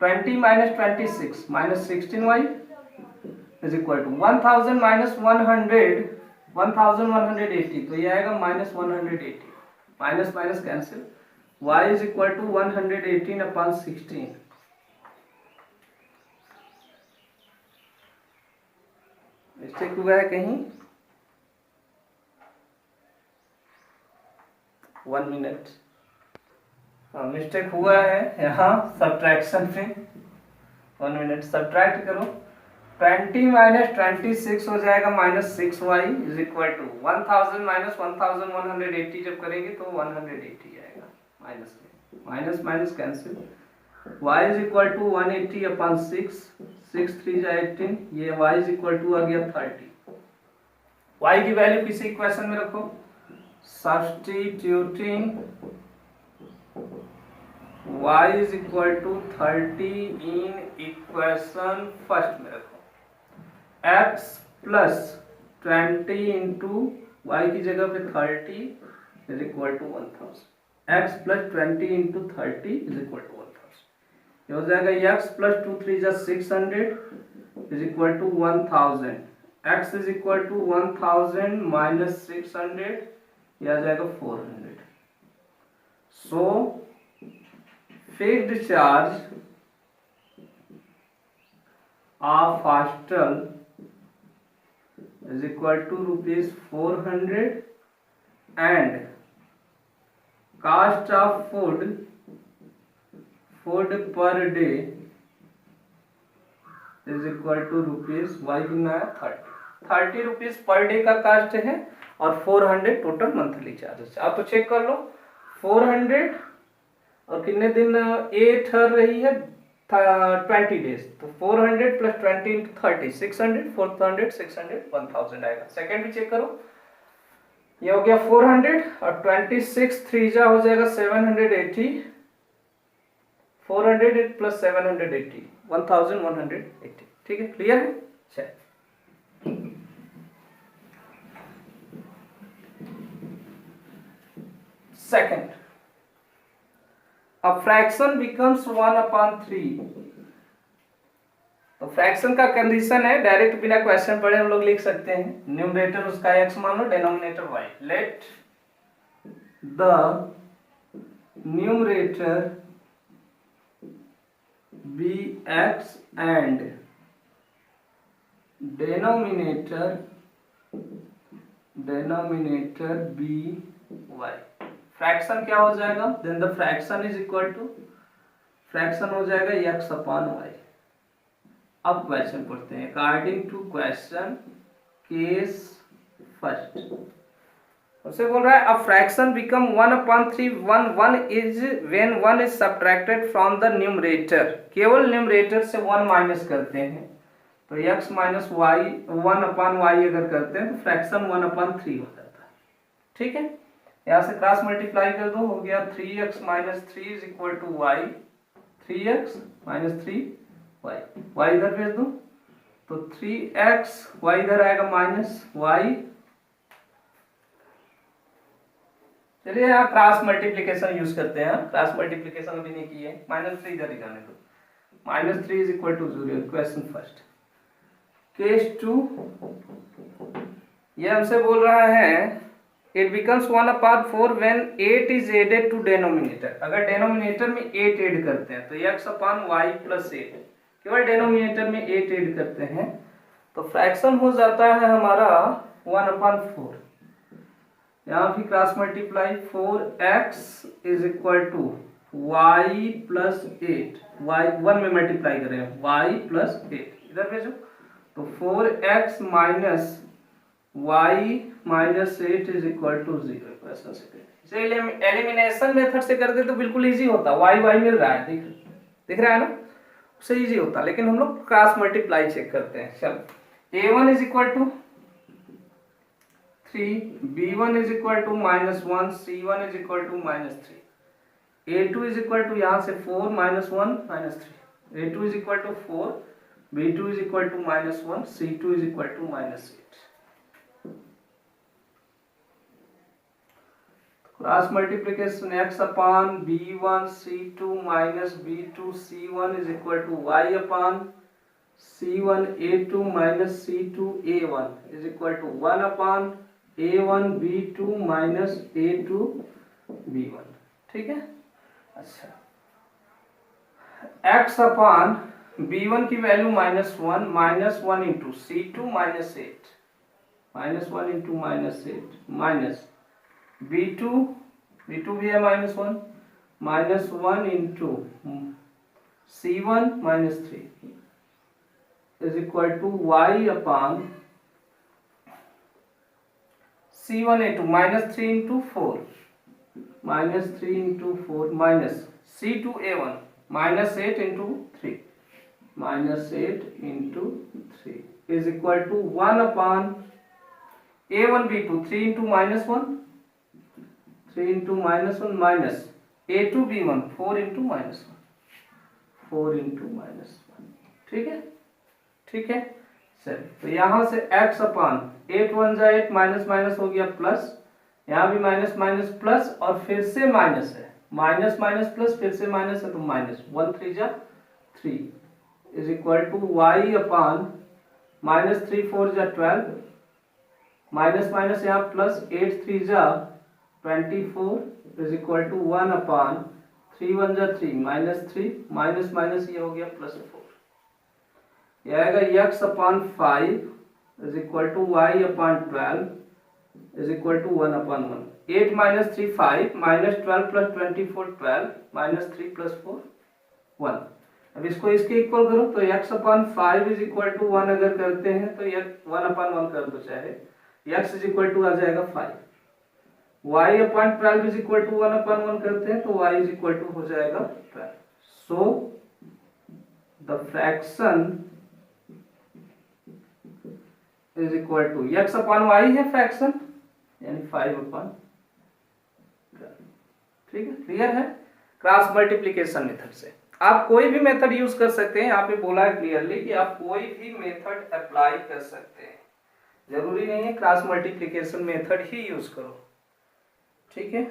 20 minus 26 minus 16y is equal to 1000 minus 1180, तो ये आएगा minus 180, minus minus cancel, y is equal to 118 upon 16। Mistake हुआ है कहीं, 1 मिनट, मिस्टेक हुआ है यहाँ सब्ट्रैक्शन पे, 1 मिनट सब्ट्रैक्ट करो, 20 माइनस 26 हो जाएगा minus 6y is equal to 1000 minus 1180, जब करेंगे तो 180 आएगा, माइनस में minus minus cancel, y is equal to 180 upon 6, 6 3 जा 18, ये y इज इक्वल टू आ गया 30। y की वैल्यू किसी इक्वेशन में रखो, substituting y is equal to 30 in equation first में रखो, x प्लस 20 इंटू वाई की जगह पे 30 is equal to 1000, x plus 20 into 30 is equal to 1000। ये हो जाएगा x प्लस 2 3 जा 600 is equal to 1000, x is equal to 1000 minus 600, यह आ जाएगा 400। So fixed charge of hostel is equal to rupees 400 and cost of food per day is equal to rupees y कितना है 30 rupees per day का cast है और 400 total monthly charges. आप तो चेक कर लो 400 और कितने दिन 8 रही है 20 डेज, तो 400 प्लस 20 इंटू 30 600 400 600 1000 आएगा। सेकेंड भी चेक करो, ये हो गया 400 और 26 3 जा हो जाएगा 780, 400 प्लस 780 1180। ठीक है, क्लियर है? चल सेकेंड, अब फ्रैक्शन बिकम्स 1/3। तो फ्रैक्शन का कंडीशन है, डायरेक्ट बिना क्वेश्चन पढ़े हम लोग लिख सकते हैं। न्यूमरेटर उसका x मान लो, denominator y। Let the numerator be x and denominator be y। Fraction क्या हो जाएगा? Then the fraction is equal to, fraction हो जाएगा x अपॉन y। अब क्वेश्चन पढ़ते हैं। According to question case first, उससे बोल रहा है a fraction become 1/3 1 is when 1 is subtracted from the numerator. केवल न्यूमरेटर से 1 माइनस करते हैं, तो x माइनस वाई 1/y अगर करते हैं तो फ्रैक्शन 1/3 हो जाता है। ठीक है, यहाँ से क्रॉस मल्टीप्लाई कर दो, हो गया 3x minus 3 is equal to y, 3x minus 3y, y इधर भेज दो तो 3x, y इधर आएगा माइनस y। चलिए यहाँ क्रॉस मल्टीप्लीकेशन यूज करते हैं। क्रॉस मल्टीप्लीकेशन अभी नहीं की है, -3 इधर ही जाने दो, -3 is equal to 0। Question first. Case 2, ये हमसे बोल रहा है it becomes 1/4 when 8 is added to denominator। अगर डिनोमिनेटर में 8 ऐड करते हैं तो x अपॉन y प्लस 8, केवल डिनोमिनेटर में 8 ऐड करते हैं तो फ्रैक्शन हो जाता है हमारा 1/4। यहाँ भी cross multiply, 4x is equal to y plus 8, y 1 में मल्टीप्लाई करें y प्लस 8 इधर भेजो तो 4x minus y minus 8 is equal to 0। Question से एलिमिनेशन मेथड से करते तो बिल्कुल इजी होता, y मिल रहा है, दिख रहा है ना, उससे इजी होता। लेकिन हम लोग क्रॉस मल्टीप्लाई चेक करते हैं। चलो a1 is equal to 3, b1 is equal to -1, c1 is equal to -3, a2 is equal to यहाँ से 4 -1 -3, a2 is equal to 4, b2 is equal to -1, c2 is equal to -8। Cross multiplication x upon b1 c2 minus b2 c1 is equal to y upon c1 a2 minus c2 a1 is equal to 1 upon a1 b2 minus a2 b1। ठीक है, अच्छा x upon b1 की value -1 into c2 -8, -1 into -8 minus b2 भी है -1 into c1 -3 is equal to y upon c1 a2 -3 into 4, -3 into 4 minus c2 a1 -8 into 3, -8 into 3 is equal to 1 upon a1 b2 3 into -1, 3 into -1 minus a2b1 4 into minus 1, ठीक है, ठीक है। चलिए तो यहाँ से x अपान 8 1 जा 8 माइनस माइनस हो गया प्लस, यहाँ भी माइनस माइनस प्लस और फिर से माइनस है, माइनस माइनस प्लस फिर से माइनस है तो माइनस 1 3 जा 3 is equal to y upon minus 3 4 जा 12 माइनस माइनस यहाँ प्लस 8 3 जा 24 इज इक्वल टू 1 अपान 3 1 जा 3 माइनस 3 माइनस माइनस ये हो गया प्लस 4, यह आएगा x upon 5 is equal to y upon 12 is equal to 1 upon 1। 8 minus 3 5 minus 12 plus 24 12 minus 3 plus 4 1। अब इसको इसके इक्वल करो तो x upon 5 is equal to 1 अगर करते हैं तो ये 1 अपान 1 कर दो, चाहे x इज इक्वल टू आ जाएगा 5, y upon 12 is equal to 1 upon 1 करते हैं तो y इज इक्वल टू हो जाएगा 12। So the fraction is equal to x upon y है फ्रैक्शन यानी 5 अपान 12, ठीक है, क्लियर है। क्रॉस मल्टीप्लिकेशन मेथड से आप कोई भी मेथड यूज कर सकते हैं, यहाँ पे बोला है क्लियरली कि आप कोई भी मेथड अप्लाई कर सकते हैं, जरूरी नहीं है क्रॉस मल्टीप्लिकेशन मेथड ही यूज करो, ठीक है।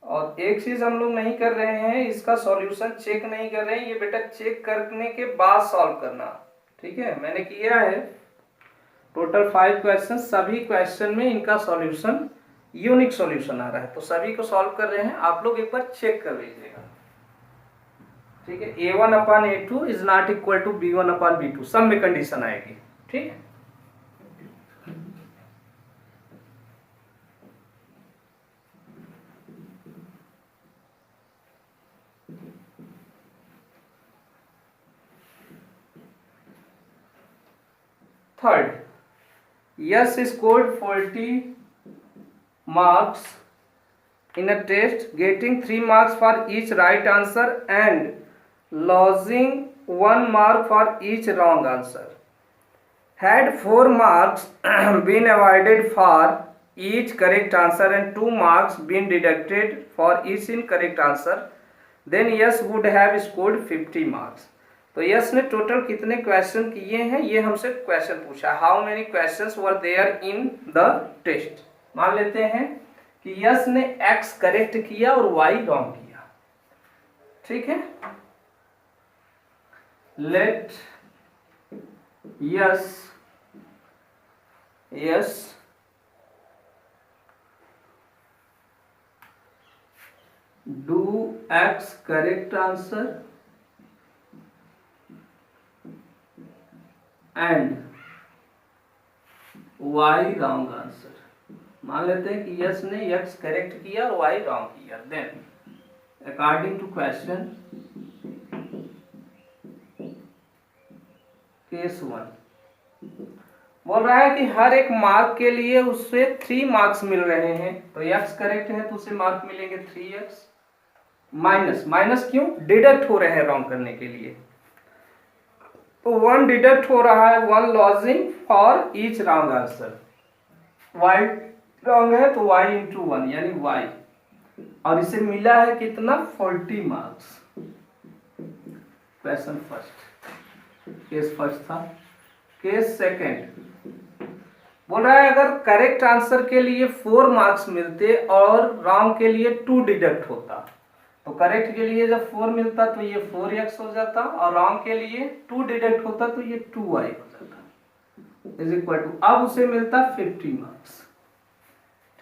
और एक चीज हम लोग नहीं कर रहे हैं, इसका सॉल्यूशन चेक नहीं कर रहे हैं, ये बेटा चेक करने के बाद सॉल्व करना, ठीक है। मैंने किया है टोटल 5 क्वेश्चन, सभी क्वेश्चन में इनका सॉल्यूशन यूनिक सॉल्यूशन आ रहा है, तो सभी को सॉल्व कर रहे हैं, आप लोग एक बार चेक कर लीजिएगा, ठीक है। a1 upon a2 is not equal to b1 upon b2, सब में कंडीशन आएगी, ठीक है। Third, Yash scored 40 marks in a test, getting 3 marks for each right answer and losing 1 mark for each wrong answer. Had 4 marks been avoided for each correct answer and 2 marks been deducted for each incorrect answer, then yes would have scored 50 marks. तो यस ने total कितने question किए हैं ये हमसे question पूछा, how many questions were there in the test. मान लेते हैं कि यस ने x करेक्ट किया और y रॉन्ग किया, ठीक है। Let us do x correct answer and y wrong answer. मान लेते हैं कि यस ने x करेक्ट किया और y रॉन्ग किया, then according to question case 1 बोल रहा है कि हर एक मार्क के लिए उससे 3 मार्क्स मिल रहे हैं, तो x करेक्ट है तो उसे मार्क मिलेंगे 3x, माइनस माइनस क्यों, डिडक्ट हो रहे हैं रॉन्ग करने के लिए, तो 1 डिडक्ट हो रहा है, 1 lodging for each wrong answer, y wrong है तो y इंटू 1 यानी y, और इसे मिला है कितना 40 marks. Question first, case first था। केस सेकंड बोल रहा है अगर करेक्ट आंसर के लिए 4 मार्क्स मिलते और रॉन्ग के लिए 2 डिडक्ट होता, तो करेक्ट के लिए जब 4 मिलता तो ये 4x हो जाता और रॉन्ग के लिए 2 डिडक्ट होता तो ये 2y हो जाता, इज इक्वल टू अब उसे मिलता 50 मार्क्स,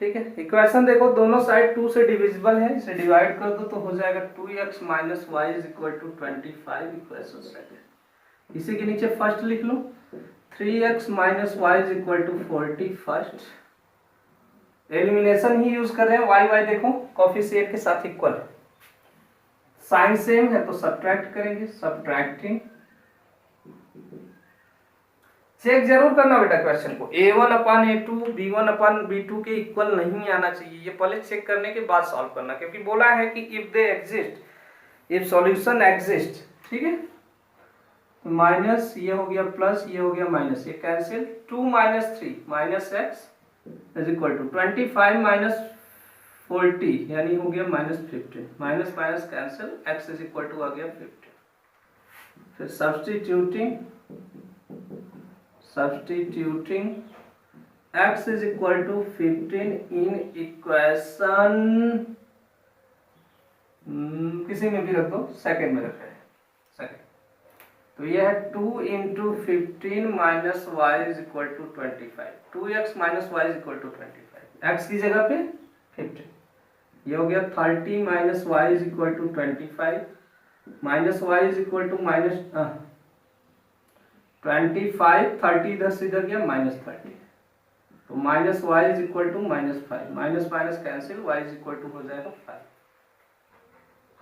ठीक है। इक्वेशन देखो दोनों साइड 2 से डिविजिबल है, इसे डिवाइड कर दो तो हो जाएगा 2x minus y is equal to 25, equation second. इसी के नीचे फर्स्ट लिख लो, 3x minus y is equal to 40 first. Elimination ही यूज कर रहे हैं, y देखो कोफिशिएंट के साथ इक्वल, साइन सेम है तो सब्ट्रैक्ट करेंगे, सब्ट्रैक्टिंग। चेक जरूर करना बेटा क्वेश्चन को, a1 upon a2 b1 upon b2 के इक्वल नहीं आना चाहिए, ये पहले चेक करने के बाद सॉल्व करना, क्योंकि बोला है कि if they exist, if solution exist, ठीक है। माइनस ये हो गया प्लस, ये हो गया माइनस, ये cancel, 2 minus 3 minus x is equal to 25 minus 40 यानी हो गया -15, minus minus cancel, x is equal to आ गया 15। फिर substituting x is equal to 15 in equation किसी में भी रख दो, सेकंड में रखा है सेकंड, तो यह है 2 into 15 minus Y is equal to 25, 2x minus Y is equal to 25, x की जगह पे 15, ये हो गया 30 minus Y is equal to 25, minus Y is equal to minus 25, 30 इधर से इधर गया -30, तो minus Y is equal to -5, minus minus cancel, Y is equal to हो जाएगा 5।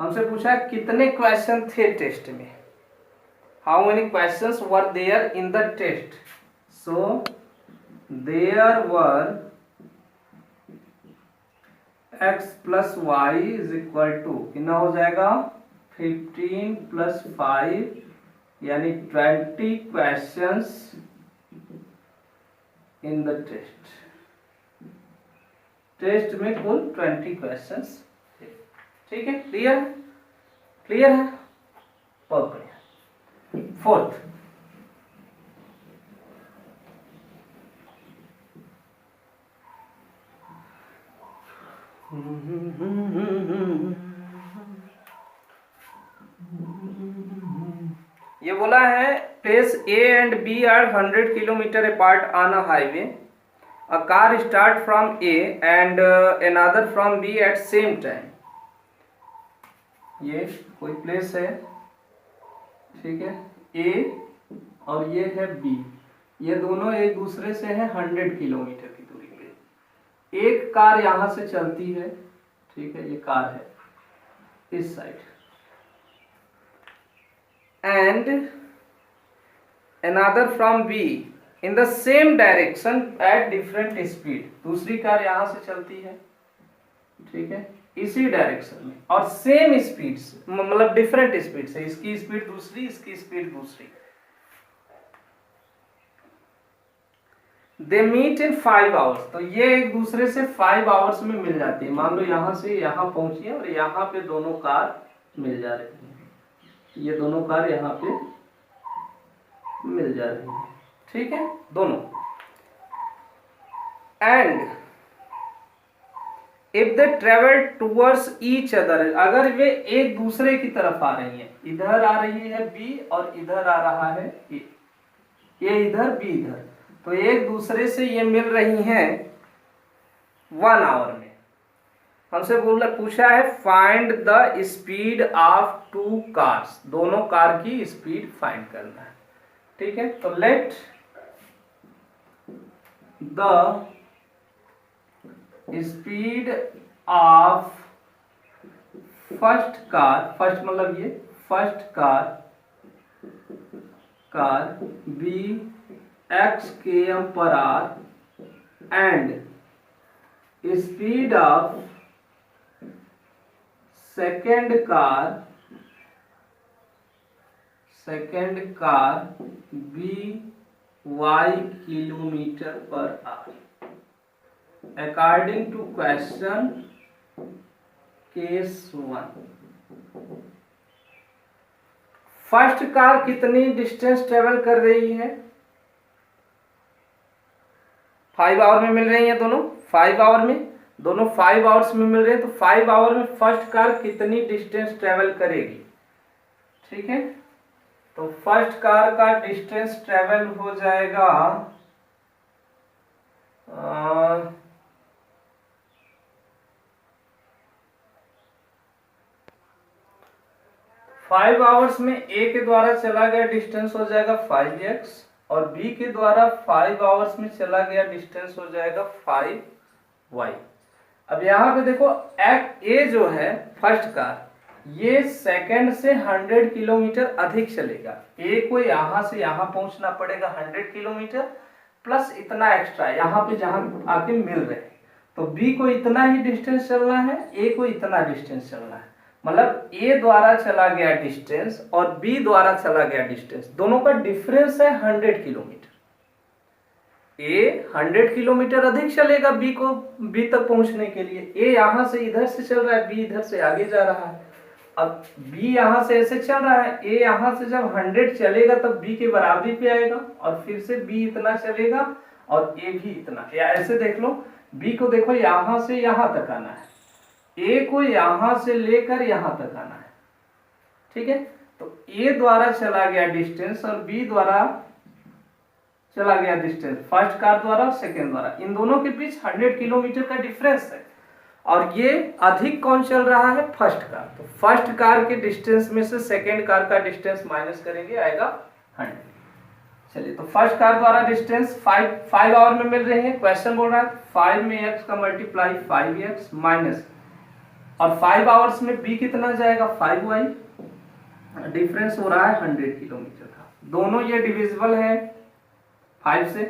हमसे पूछा है कितने क्वेश्चन थे टेस्ट में, how many questions were there in the test, so there were x plus y is equal to कितना हो जाएगा 15 प्लस 5 यानी 20 क्वेश्चंस इन द टेस्ट में कुल 20 क्वेश्चंस, ठीक है, क्लियर है, बहुत बढ़िया। फोर्थ, ये बोला है place A and B are 100 kilometre apart on a highway, a car start from A and another from B at same time. ये कोई प्लेस है, ठीक है, A और ये है B, ये दोनों एक दूसरे से है 100 किलोमीटर की दूरी पे। एक कार यहां से चलती है, ठीक है, ये कार है इस side, and another from B in the same direction at different speed, दूसरी कार यहां से चलती है, ठीक है, इसी डायरेक्शन में और सेम स्पीड से, मतलब डिफरेंट स्पीड से, इसकी स्पीड दूसरी, इसकी स्पीड दूसरी। दे मीट इन 5 आवर्स, तो ये एक दूसरे से 5 आवर्स में मिल जाती है। मान लो यहां से यहां पहुंची है और यहां पे दोनों कार मिल जा रही है, ये दोनों कार यहां पे मिल जा रही है, ठीक है, दोनों। And if they travel towards each other, अगर वे एक दूसरे की तरफ आ रही हैं, इधर आ रही है बी और इधर आ रहा है ए, ये इधर बी इधर, तो एक दूसरे से ये मिल रही हैं 1 आवर में। हमसे पूछा है find the speed of 2 cars, दोनों कार की स्पीड फाइंड करना है, ठीक है। तो let the speed of first car, first मतलब ये first car be x km per hour and speed of second car be y kilometre per hour, according to question case 1। First car कितनी distance travel कर रही है, 5 our में मिल रही है दोनों, 5 आवर में दोनों 5 आवर्स में मिल रहे हैं, तो 5 आवर में फर्स्ट कार कितनी डिस्टेंस ट्रेवल करेगी, ठीक है। तो फर्स्ट कार का डिस्टेंस ट्रेवल हो जाएगा 5 आवर्स में A के द्वारा चला गया डिस्टेंस हो जाएगा 5x और B के द्वारा 5 आवर्स में चला गया डिस्टेंस हो जाएगा 5y। अब यहाँ पे देखो A जो है फर्स्ट कार, ये सेकंड से 100 किलोमीटर अधिक चलेगा। A को यहाँ से यहाँ पहुंचना पड़ेगा 100 किलोमीटर प्लस इतना एक्स्ट्रा यहाँ पे जहाँ आके मिल रहे हैं, तो B को इतना ही डिस्टेंस चलना है, A को इतना डिस्टेंस चलना है। मतलब A द्वारा चला गया डिस्टेंस और B द्वारा चला गया डिस्टेंस, दोनों का डिफरेंस है 100 किलोमीटर। ए 100 किलोमीटर अधिक चलेगा बी तक पहुंचने के लिए। ए यहां से इधर से चल रहा है, बी इधर से आगे जा रहा है। अब बी यहां से ऐसे चल रहा है, ए यहां से जब 100 चलेगा तब बी के बराबरी पे आएगा, और फिर से बी इतना चलेगा और ए भी इतना। या ऐसे देख लो, बी को देखो यहां से यहां तक आना है, ए को यहां से लेकर यहां तक आना है, ठीक है। तो ए द्वारा चला गया डिस्टेंस और बी द्वारा चला गया डिस्टेंस, फर्स्ट कार द्वारा और सेकेंड द्वारा, इन दोनों के बीच 100 किलोमीटर का डिफरेंस है। और ये अधिक कौन चल रहा है? First car. तो फर्स्ट कार के डिस्टेंस में से सेकेंड कार का डिस्टेंस माइनस करेंगे, आएगा 100। चलिए, तो फर्स्ट कार द्वारा डिस्टेंस 5 आवर में मिल रही है। क्वेश्चन बोल रहा है 5 में x का मल्टीप्लाई 5x माइनस, और 5 आवर्स में b कितना जाएगा? 5y। डिफरेंस हो रहा है 100 किलोमीटर का। दोनों ये डिविजिबल है 5 से,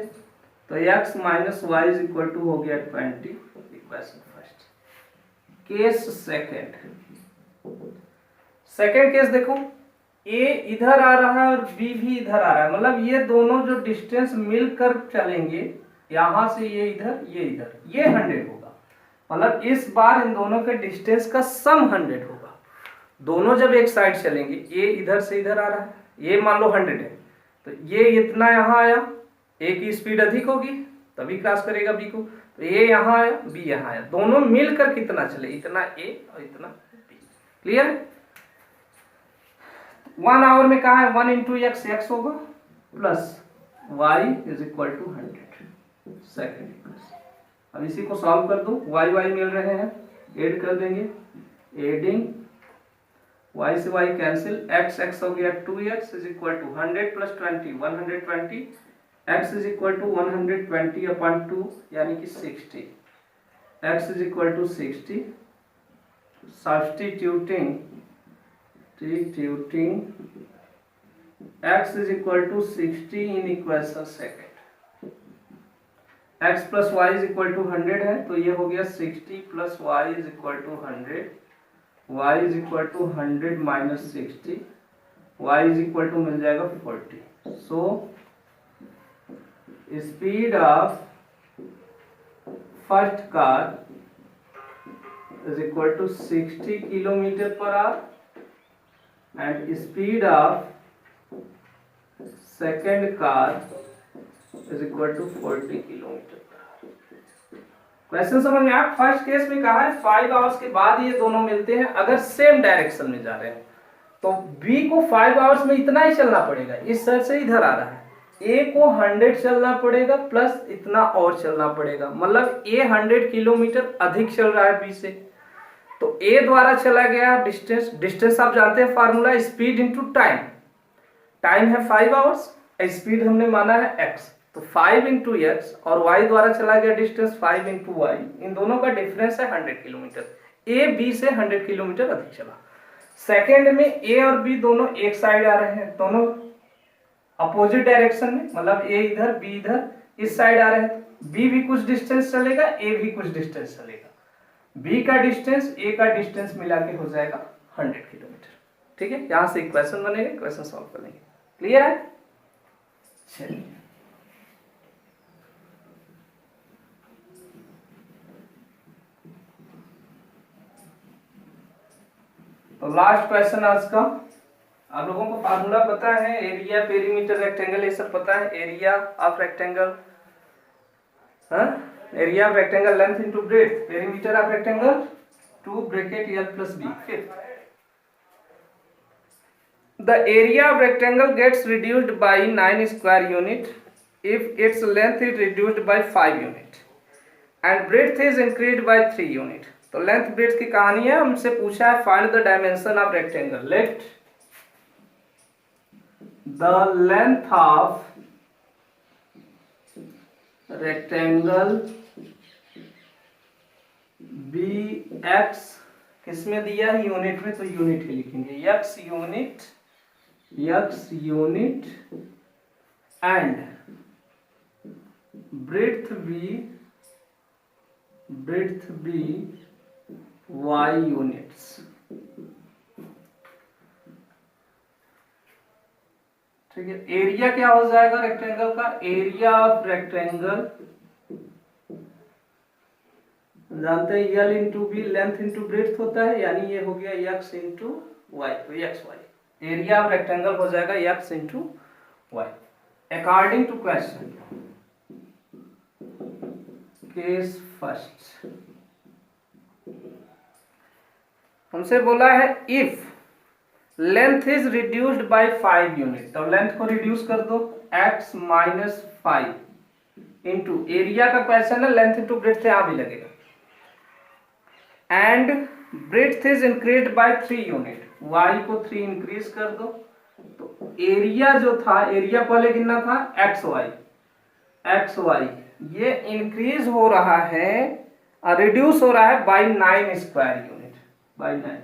तो x minus Y is equal to हो गया 20। Equation first. Case second case देखो, a इधर आ रहा है और b भी इधर आ रहा है, मतलब ये दोनों जो डिस्टेंस मिलकर चलेंगे, यहां से ये इधर, ये इधर, ये 100 होगा। मतलब इस बार इन दोनों के डिस्टेंस का सम 100 होगा। दोनों जब एक साइड चलेंगे, a इधर से इधर आ रहा है, ये मान लो 100 है, तो ये इतना यहां आया, ए की स्पीड अधिक होगी तभी क्रॉस करेगा बी को, तो ए यहां आया, बी यहां आया, दोनों मिलकर कितना चले? इतना ए और इतना बी। क्लियर? 1 आवर में कहा है 1 इंटू एक्स, एक्स होगा plus y is equal to 100। Second equation. अब इसी को सॉल्व कर दो, वाई वाई मिल रहे हैं, ऐड कर देंगे, एडिंग y से y कैंसिल, x x हो गया 2x is equal to 100 plus 20 120, x is equal to 120 upon 2 यानी कि 60, x is equal to 60। Substituting x is equal to 60 in equation second. x plus y is equal to 100 है, तो ये हो गया 60 plus y is equal to 100, y is equal to 100 minus 60, y is equal to मिल जाएगा 40। So speed of first car is equal to 60 kilometre per hour and speed of second car is equal to 40 kilometre. Question समझ में आया? First case में कहा है 5 hours के बाद ये दोनों मिलते हैं अगर सेम डायरेक्शन में जा रहे हैं, तो B को 5 आवर्स में इतना ही चलना पड़ेगा, इस साइड से इधर आ रहा है, A को 100 चलना पड़ेगा प्लस इतना और चलना पड़ेगा, मतलब A 100 किलोमीटर अधिक चल रहा है B से, तो A द्वारा चला गया डिस्टेंस आप जानते हैं formula, speed into time. Time है 5 आवर्स, स्पीड हमने माना है x, तो 5 इंटू एक्स, और y द्वारा चला गया डिस्टेंस 5 इंटू वाई, इन दोनों का डिफरेंस है 100 किलोमीटर। A B से 100 किलोमीटर अधिक चला। सेकेंड में A और B दोनों एक साइड आ रहे हैं, दोनों अपोजिट डायरेक्शन में, मतलब A इधर B इधर, इस साइड आ रहे हैं, B भी कुछ डिस्टेंस चलेगा, A भी कुछ डिस्टेंस चलेगा, B का डिस्टेंस A का डिस्टेंस मिला के हो जाएगा 100 किलोमीटर। ठीक है, यहां से इक्वेशन बनेगा, इक्वेशन सॉल्व कर लेंगे। क्लियर है? चलिए, तो लास्ट क्वेश्चन आज का। आप लोगों को फार्मूला पता है, एरिया, पेरीमीटर, रेक्टेंगल, ये सब पता है। Area of rectangle, area of rectangle length into breadth, perimeter of rectangle 2 bracket L plus B। Fifth, the area of rectangle gets reduced by 9 square unit if its length is reduced by 5 unit and breadth is increased by 3 unit। तो length breadth की कहानी है, हमसे पूछा है find the dimension of rectangle. Let the length of rectangle be x, किसमें दिया है? यूनिट में, तो यूनिट ही लिखेंगे, x unit and breadth be y units. ठीक है। एरिया क्या हो जाएगा रेक्टेंगल का, एरिया ऑफ रेक्टेंगल जानते हैं l into b length into breadth होता है, यानी ये हो गया एक्स इंटू वाई, तो x y area of rectangle हो जाएगा x into y according to question. Case first हमसे बोला है if length is reduced by 5 unit, तो लेंथ को रिड्यूस कर दो x माइनस 5 इंटू एरिया का क्वेश्चन है, लेंथ इंटू ब्रेड्थ यहां भी लगेगा, and breadth is increased bye 3 unit, y को 3 इंक्रीज कर दो, तो एरिया जो था, एरिया पहले कितना था एक्स वाई ये इंक्रीज हो रहा है और रिड्यूस हो रहा है by 9 square unit, by 9।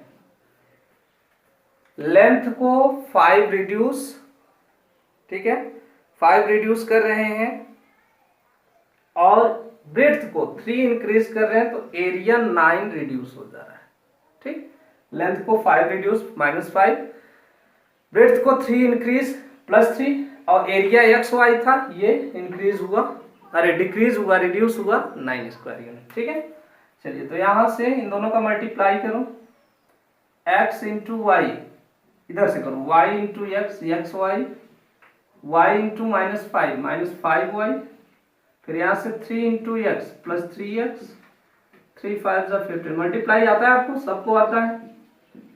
Length को 5 रिड्यूस, ठीक है 5 रिड्यूस कर रहे हैं और ब्रेड्थ को 3 इंक्रीज कर रहे हैं, तो एरिया 9 रिड्यूस हो जा रहा है, ठीक। लेंथ को 5 रिड्यूस -5, ब्रेड्थ को 3 इंक्रीज +3 और एरिया एक्स वाई था ये इंक्रीज हुआ, अरे डिक्रीज हुआ, रिड्यूस हुआ 9 स्क्वायर यूनिट, ठीक है। चलिए तो यहां से इन दोनों का मल्टीप्लाई करो, x इंटू वाई इधर से करो, y into x x y, y into -5 -5y, फिर यहाँ से 3 into x plus 3x, 3 5 15, multiply आता है आपको, सबको आता है,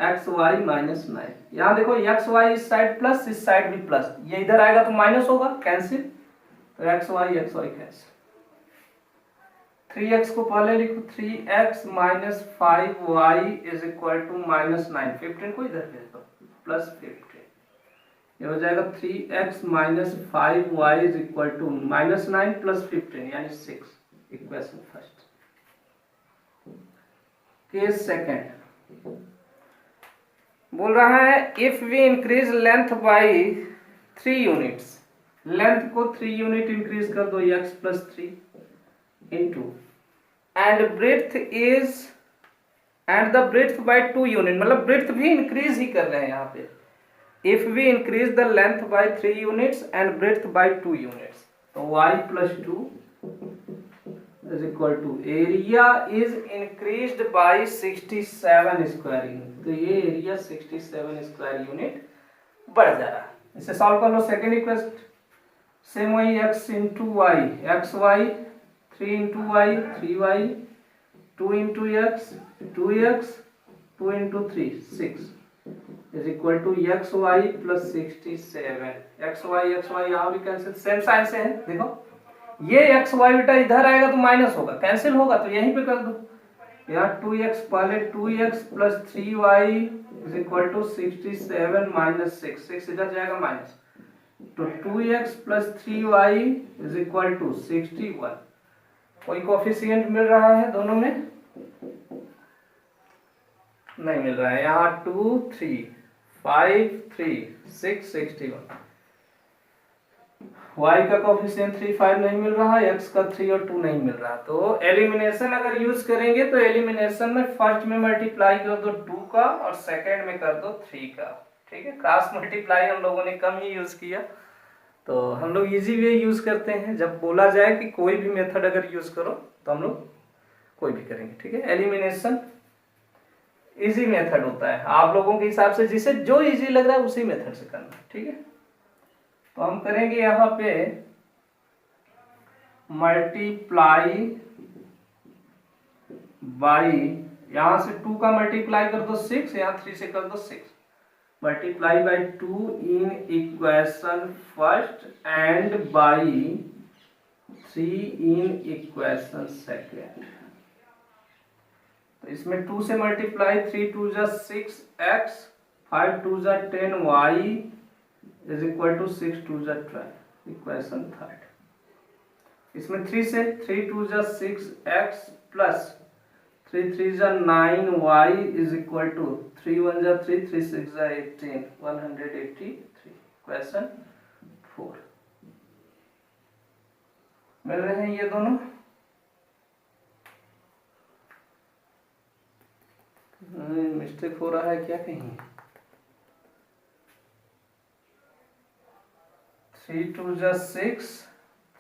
एक्स वाई -9। यहाँ देखो एक्स वाई इस साइड प्लस, इस साइड भी प्लस, ये इधर आएगा तो माइनस होगा, कैंसिल, तो एक्स वाई कैंसिल। 3x को पहले लिखो, 3x minus 5y is equal to -9, 15 को इधर भेज दो +15, ये हो जाएगा 3x minus 5y is equal to -9 + 15 यानी 6, इक्वेशन फर्स्ट। केस सेकंड बोल रहा है if we increase length by 3 units, length को 3 यूनिट इंक्रीज कर दो x + 3 into and breadth is and the breadth by 2 unit, मतलब ब्रेड्थ भी इंक्रीज ही कर रहे हैं यहाँ पे। If we increase the length by 3 units and breadth by 2 units, तो y + 2 is equal to area is increased by 67 square unit, तो ये एरिया 67 स्क्वायर यूनिट बढ़ जा रहा है। इसे सॉल्व कर लो, सेकेंड इक्वेशन सेम वही x into y, x y 3 into y 3y, 2 into x 2x, 2 into 3 6 is equal to xy plus 67, xy यहाँ भी कैंसिल, सेम साइन से है, देखो ये xy बेटा इधर आएगा तो माइनस होगा, कैंसिल होगा, तो यहीं पे कर दो, यहाँ 2x पहले 2x plus 3y is equal to 67 minus 6, 6 इधर जाएगा माइनस, तो 2x plus 3y is equal to 61, कोई कोफिशिएंट मिल रहा है दोनों में, नहीं मिल रहा है, यहाँ 2 3 5 3 6 61, y का कोफिशिएंट 3 5 नहीं मिल रहा, x का 3 और 2 नहीं मिल रहा, तो एलिमिनेशन अगर यूज करेंगे तो एलिमिनेशन में फर्स्ट में मल्टीप्लाई कर दो 2 का और सेकंड में कर दो 3 का, ठीक है। क्रॉस मल्टीप्लाई हम लोगों ने कम ही यूज किया, तो हम लोग इजी वे यूज करते हैं, जब बोला जाए कि कोई भी मेथड अगर यूज करो तो हम लोग कोई भी करेंगे, ठीक है। एलिमिनेशन इजी मेथड होता है, आप लोगों के हिसाब से जिसे जो इजी लग रहा है उसी मेथड से करना, ठीक है। तो हम करेंगे यहाँ पे मल्टीप्लाई बाई, यहाँ से 2 का मल्टीप्लाई कर दो 6, यहाँ 3 से कर दो 6, multiply by 2 in equation first and by 3 in equation second, तो इसमें 2 से मल्टीप्लाई, 3 2 जा 6x, 5 2 जा 10y इज इक्वल टू 6 2 जा 12, इक्वेशन थर्ड। इसमें 3 से 3 2 जा 6x प्लस 3 3 जा 9y इज इक्वल टू 3 1 जा 3 3 6 जा 18 183, इक्वेशन 4 मिल रहे हैं ये दोनों। मिस्टेक हो रहा है क्या कहीं, 3 2 जा 6,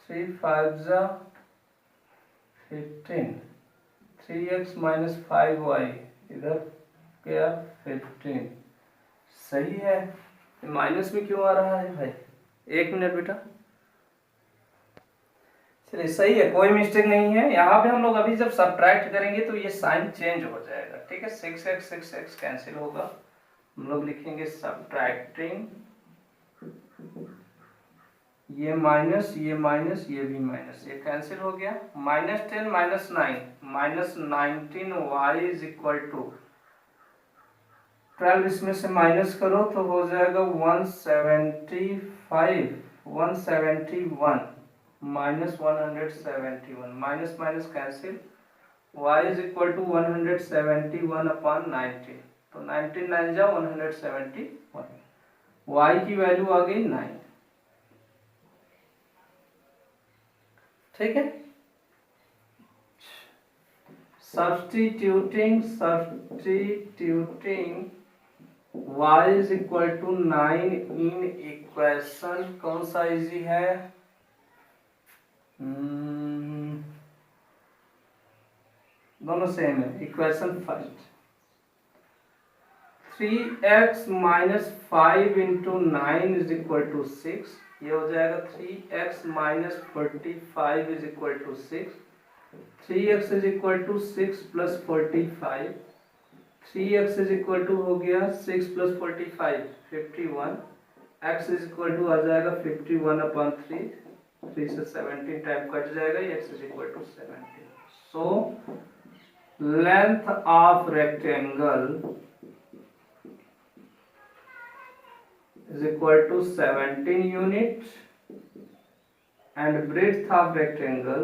3 5 जा 15, 3x माइनस 5y इधर क्या 15, सही है। माइनस में क्यों आ रहा है भाई, 1 मिनट बेटा। चलिए सही है, कोई मिस्टेक नहीं है। यहाँ पे हम लोग अभी जब सब्ट्रैक्ट करेंगे तो ये साइन चेंज हो जाएगा, ठीक है। 6x कैंसिल होगा, हम लोग लिखेंगे सब्ट्रैक्टिंग, ये माइनस ये माइनस ये भी माइनस, ये कैंसिल हो गया। -10 -9 -19y इज इक्वल टू 12, इसमें से माइनस करो तो हो जाएगा 175 171 -171, minus minus cancel, y is equal to 171 upon 19, तो 19 9 जा 171, y की वैल्यू आ गई 9, ठीक है। Substituting y is equal to 9 in equation, कौन सा इजी है, दोनों सेम है। Equation first, 3x minus 5 into 9 is equal to 6, ये हो जाएगा 3x minus 45 is equal to 6, 3x is equal to 6 plus 45, 3x is equal to हो गया 6 plus 45 51, x is equal to आ जाएगा 51 अपॉन 3, 3 से 17 टाइम कट जाएगा, x is equal to 17। So length of rectangle is equal to 17 units and breadth of rectangle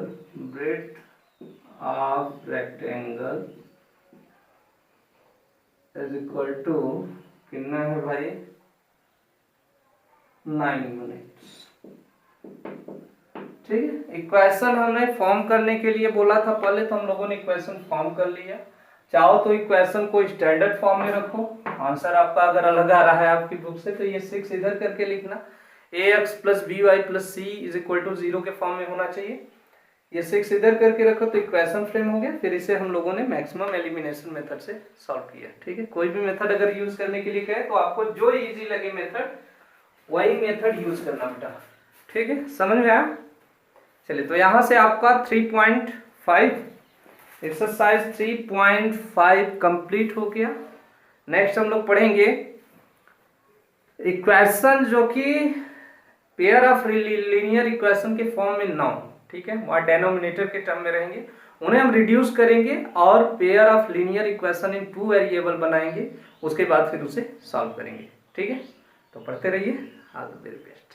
is equal to कितना है भाई 9 units, ठीक है। इक्वेशन हमने फॉर्म करने के लिए बोला था पहले, तो हम लोगों ने इक्वेशन फॉर्म कर लिया। चाहो तो इक्वेशन को स्टैंडर्ड फॉर्म में रखो, आंसर आपका अगर अलग आ रहा है आपकी बुक से तो ये 6 इधर करके लिखना, ax plus by plus c is equal to 0 के फॉर्म में होना चाहिए। ये 6 इधर करके रखो तो इक्वेशन फ्रेम हो गया। फिर इसे हम लोगों ने मैक्सिमम एलिमिनेशन मेथड से सॉल्व किया, ठीक है। कोई भी मेथड अगर यूज करने के लिए कहे तो आपको जो इजी लगे मेथड वही मेथड यूज करना बेटा, ठीक है, समझ में आया। चलिए तो यहाँ से आपका 3.5 एक्सरसाइज 3.5 कंप्लीट हो गया। नेक्स्ट हम लोग पढ़ेंगे इक्वेशन जो कि पेयर ऑफ लीनियर इक्वेशन के फॉर्म में ना हो, ठीक है, वहाँ डेनोमिनेटर के टर्म में रहेंगे, उन्हें हम रिड्यूस करेंगे और pair of linear equation in 2 variable बनाएंगे, उसके बाद फिर उसे सॉल्व करेंगे, ठीक है। तो पढ़ते रहिए, ऑल द वेरी बेस्ट।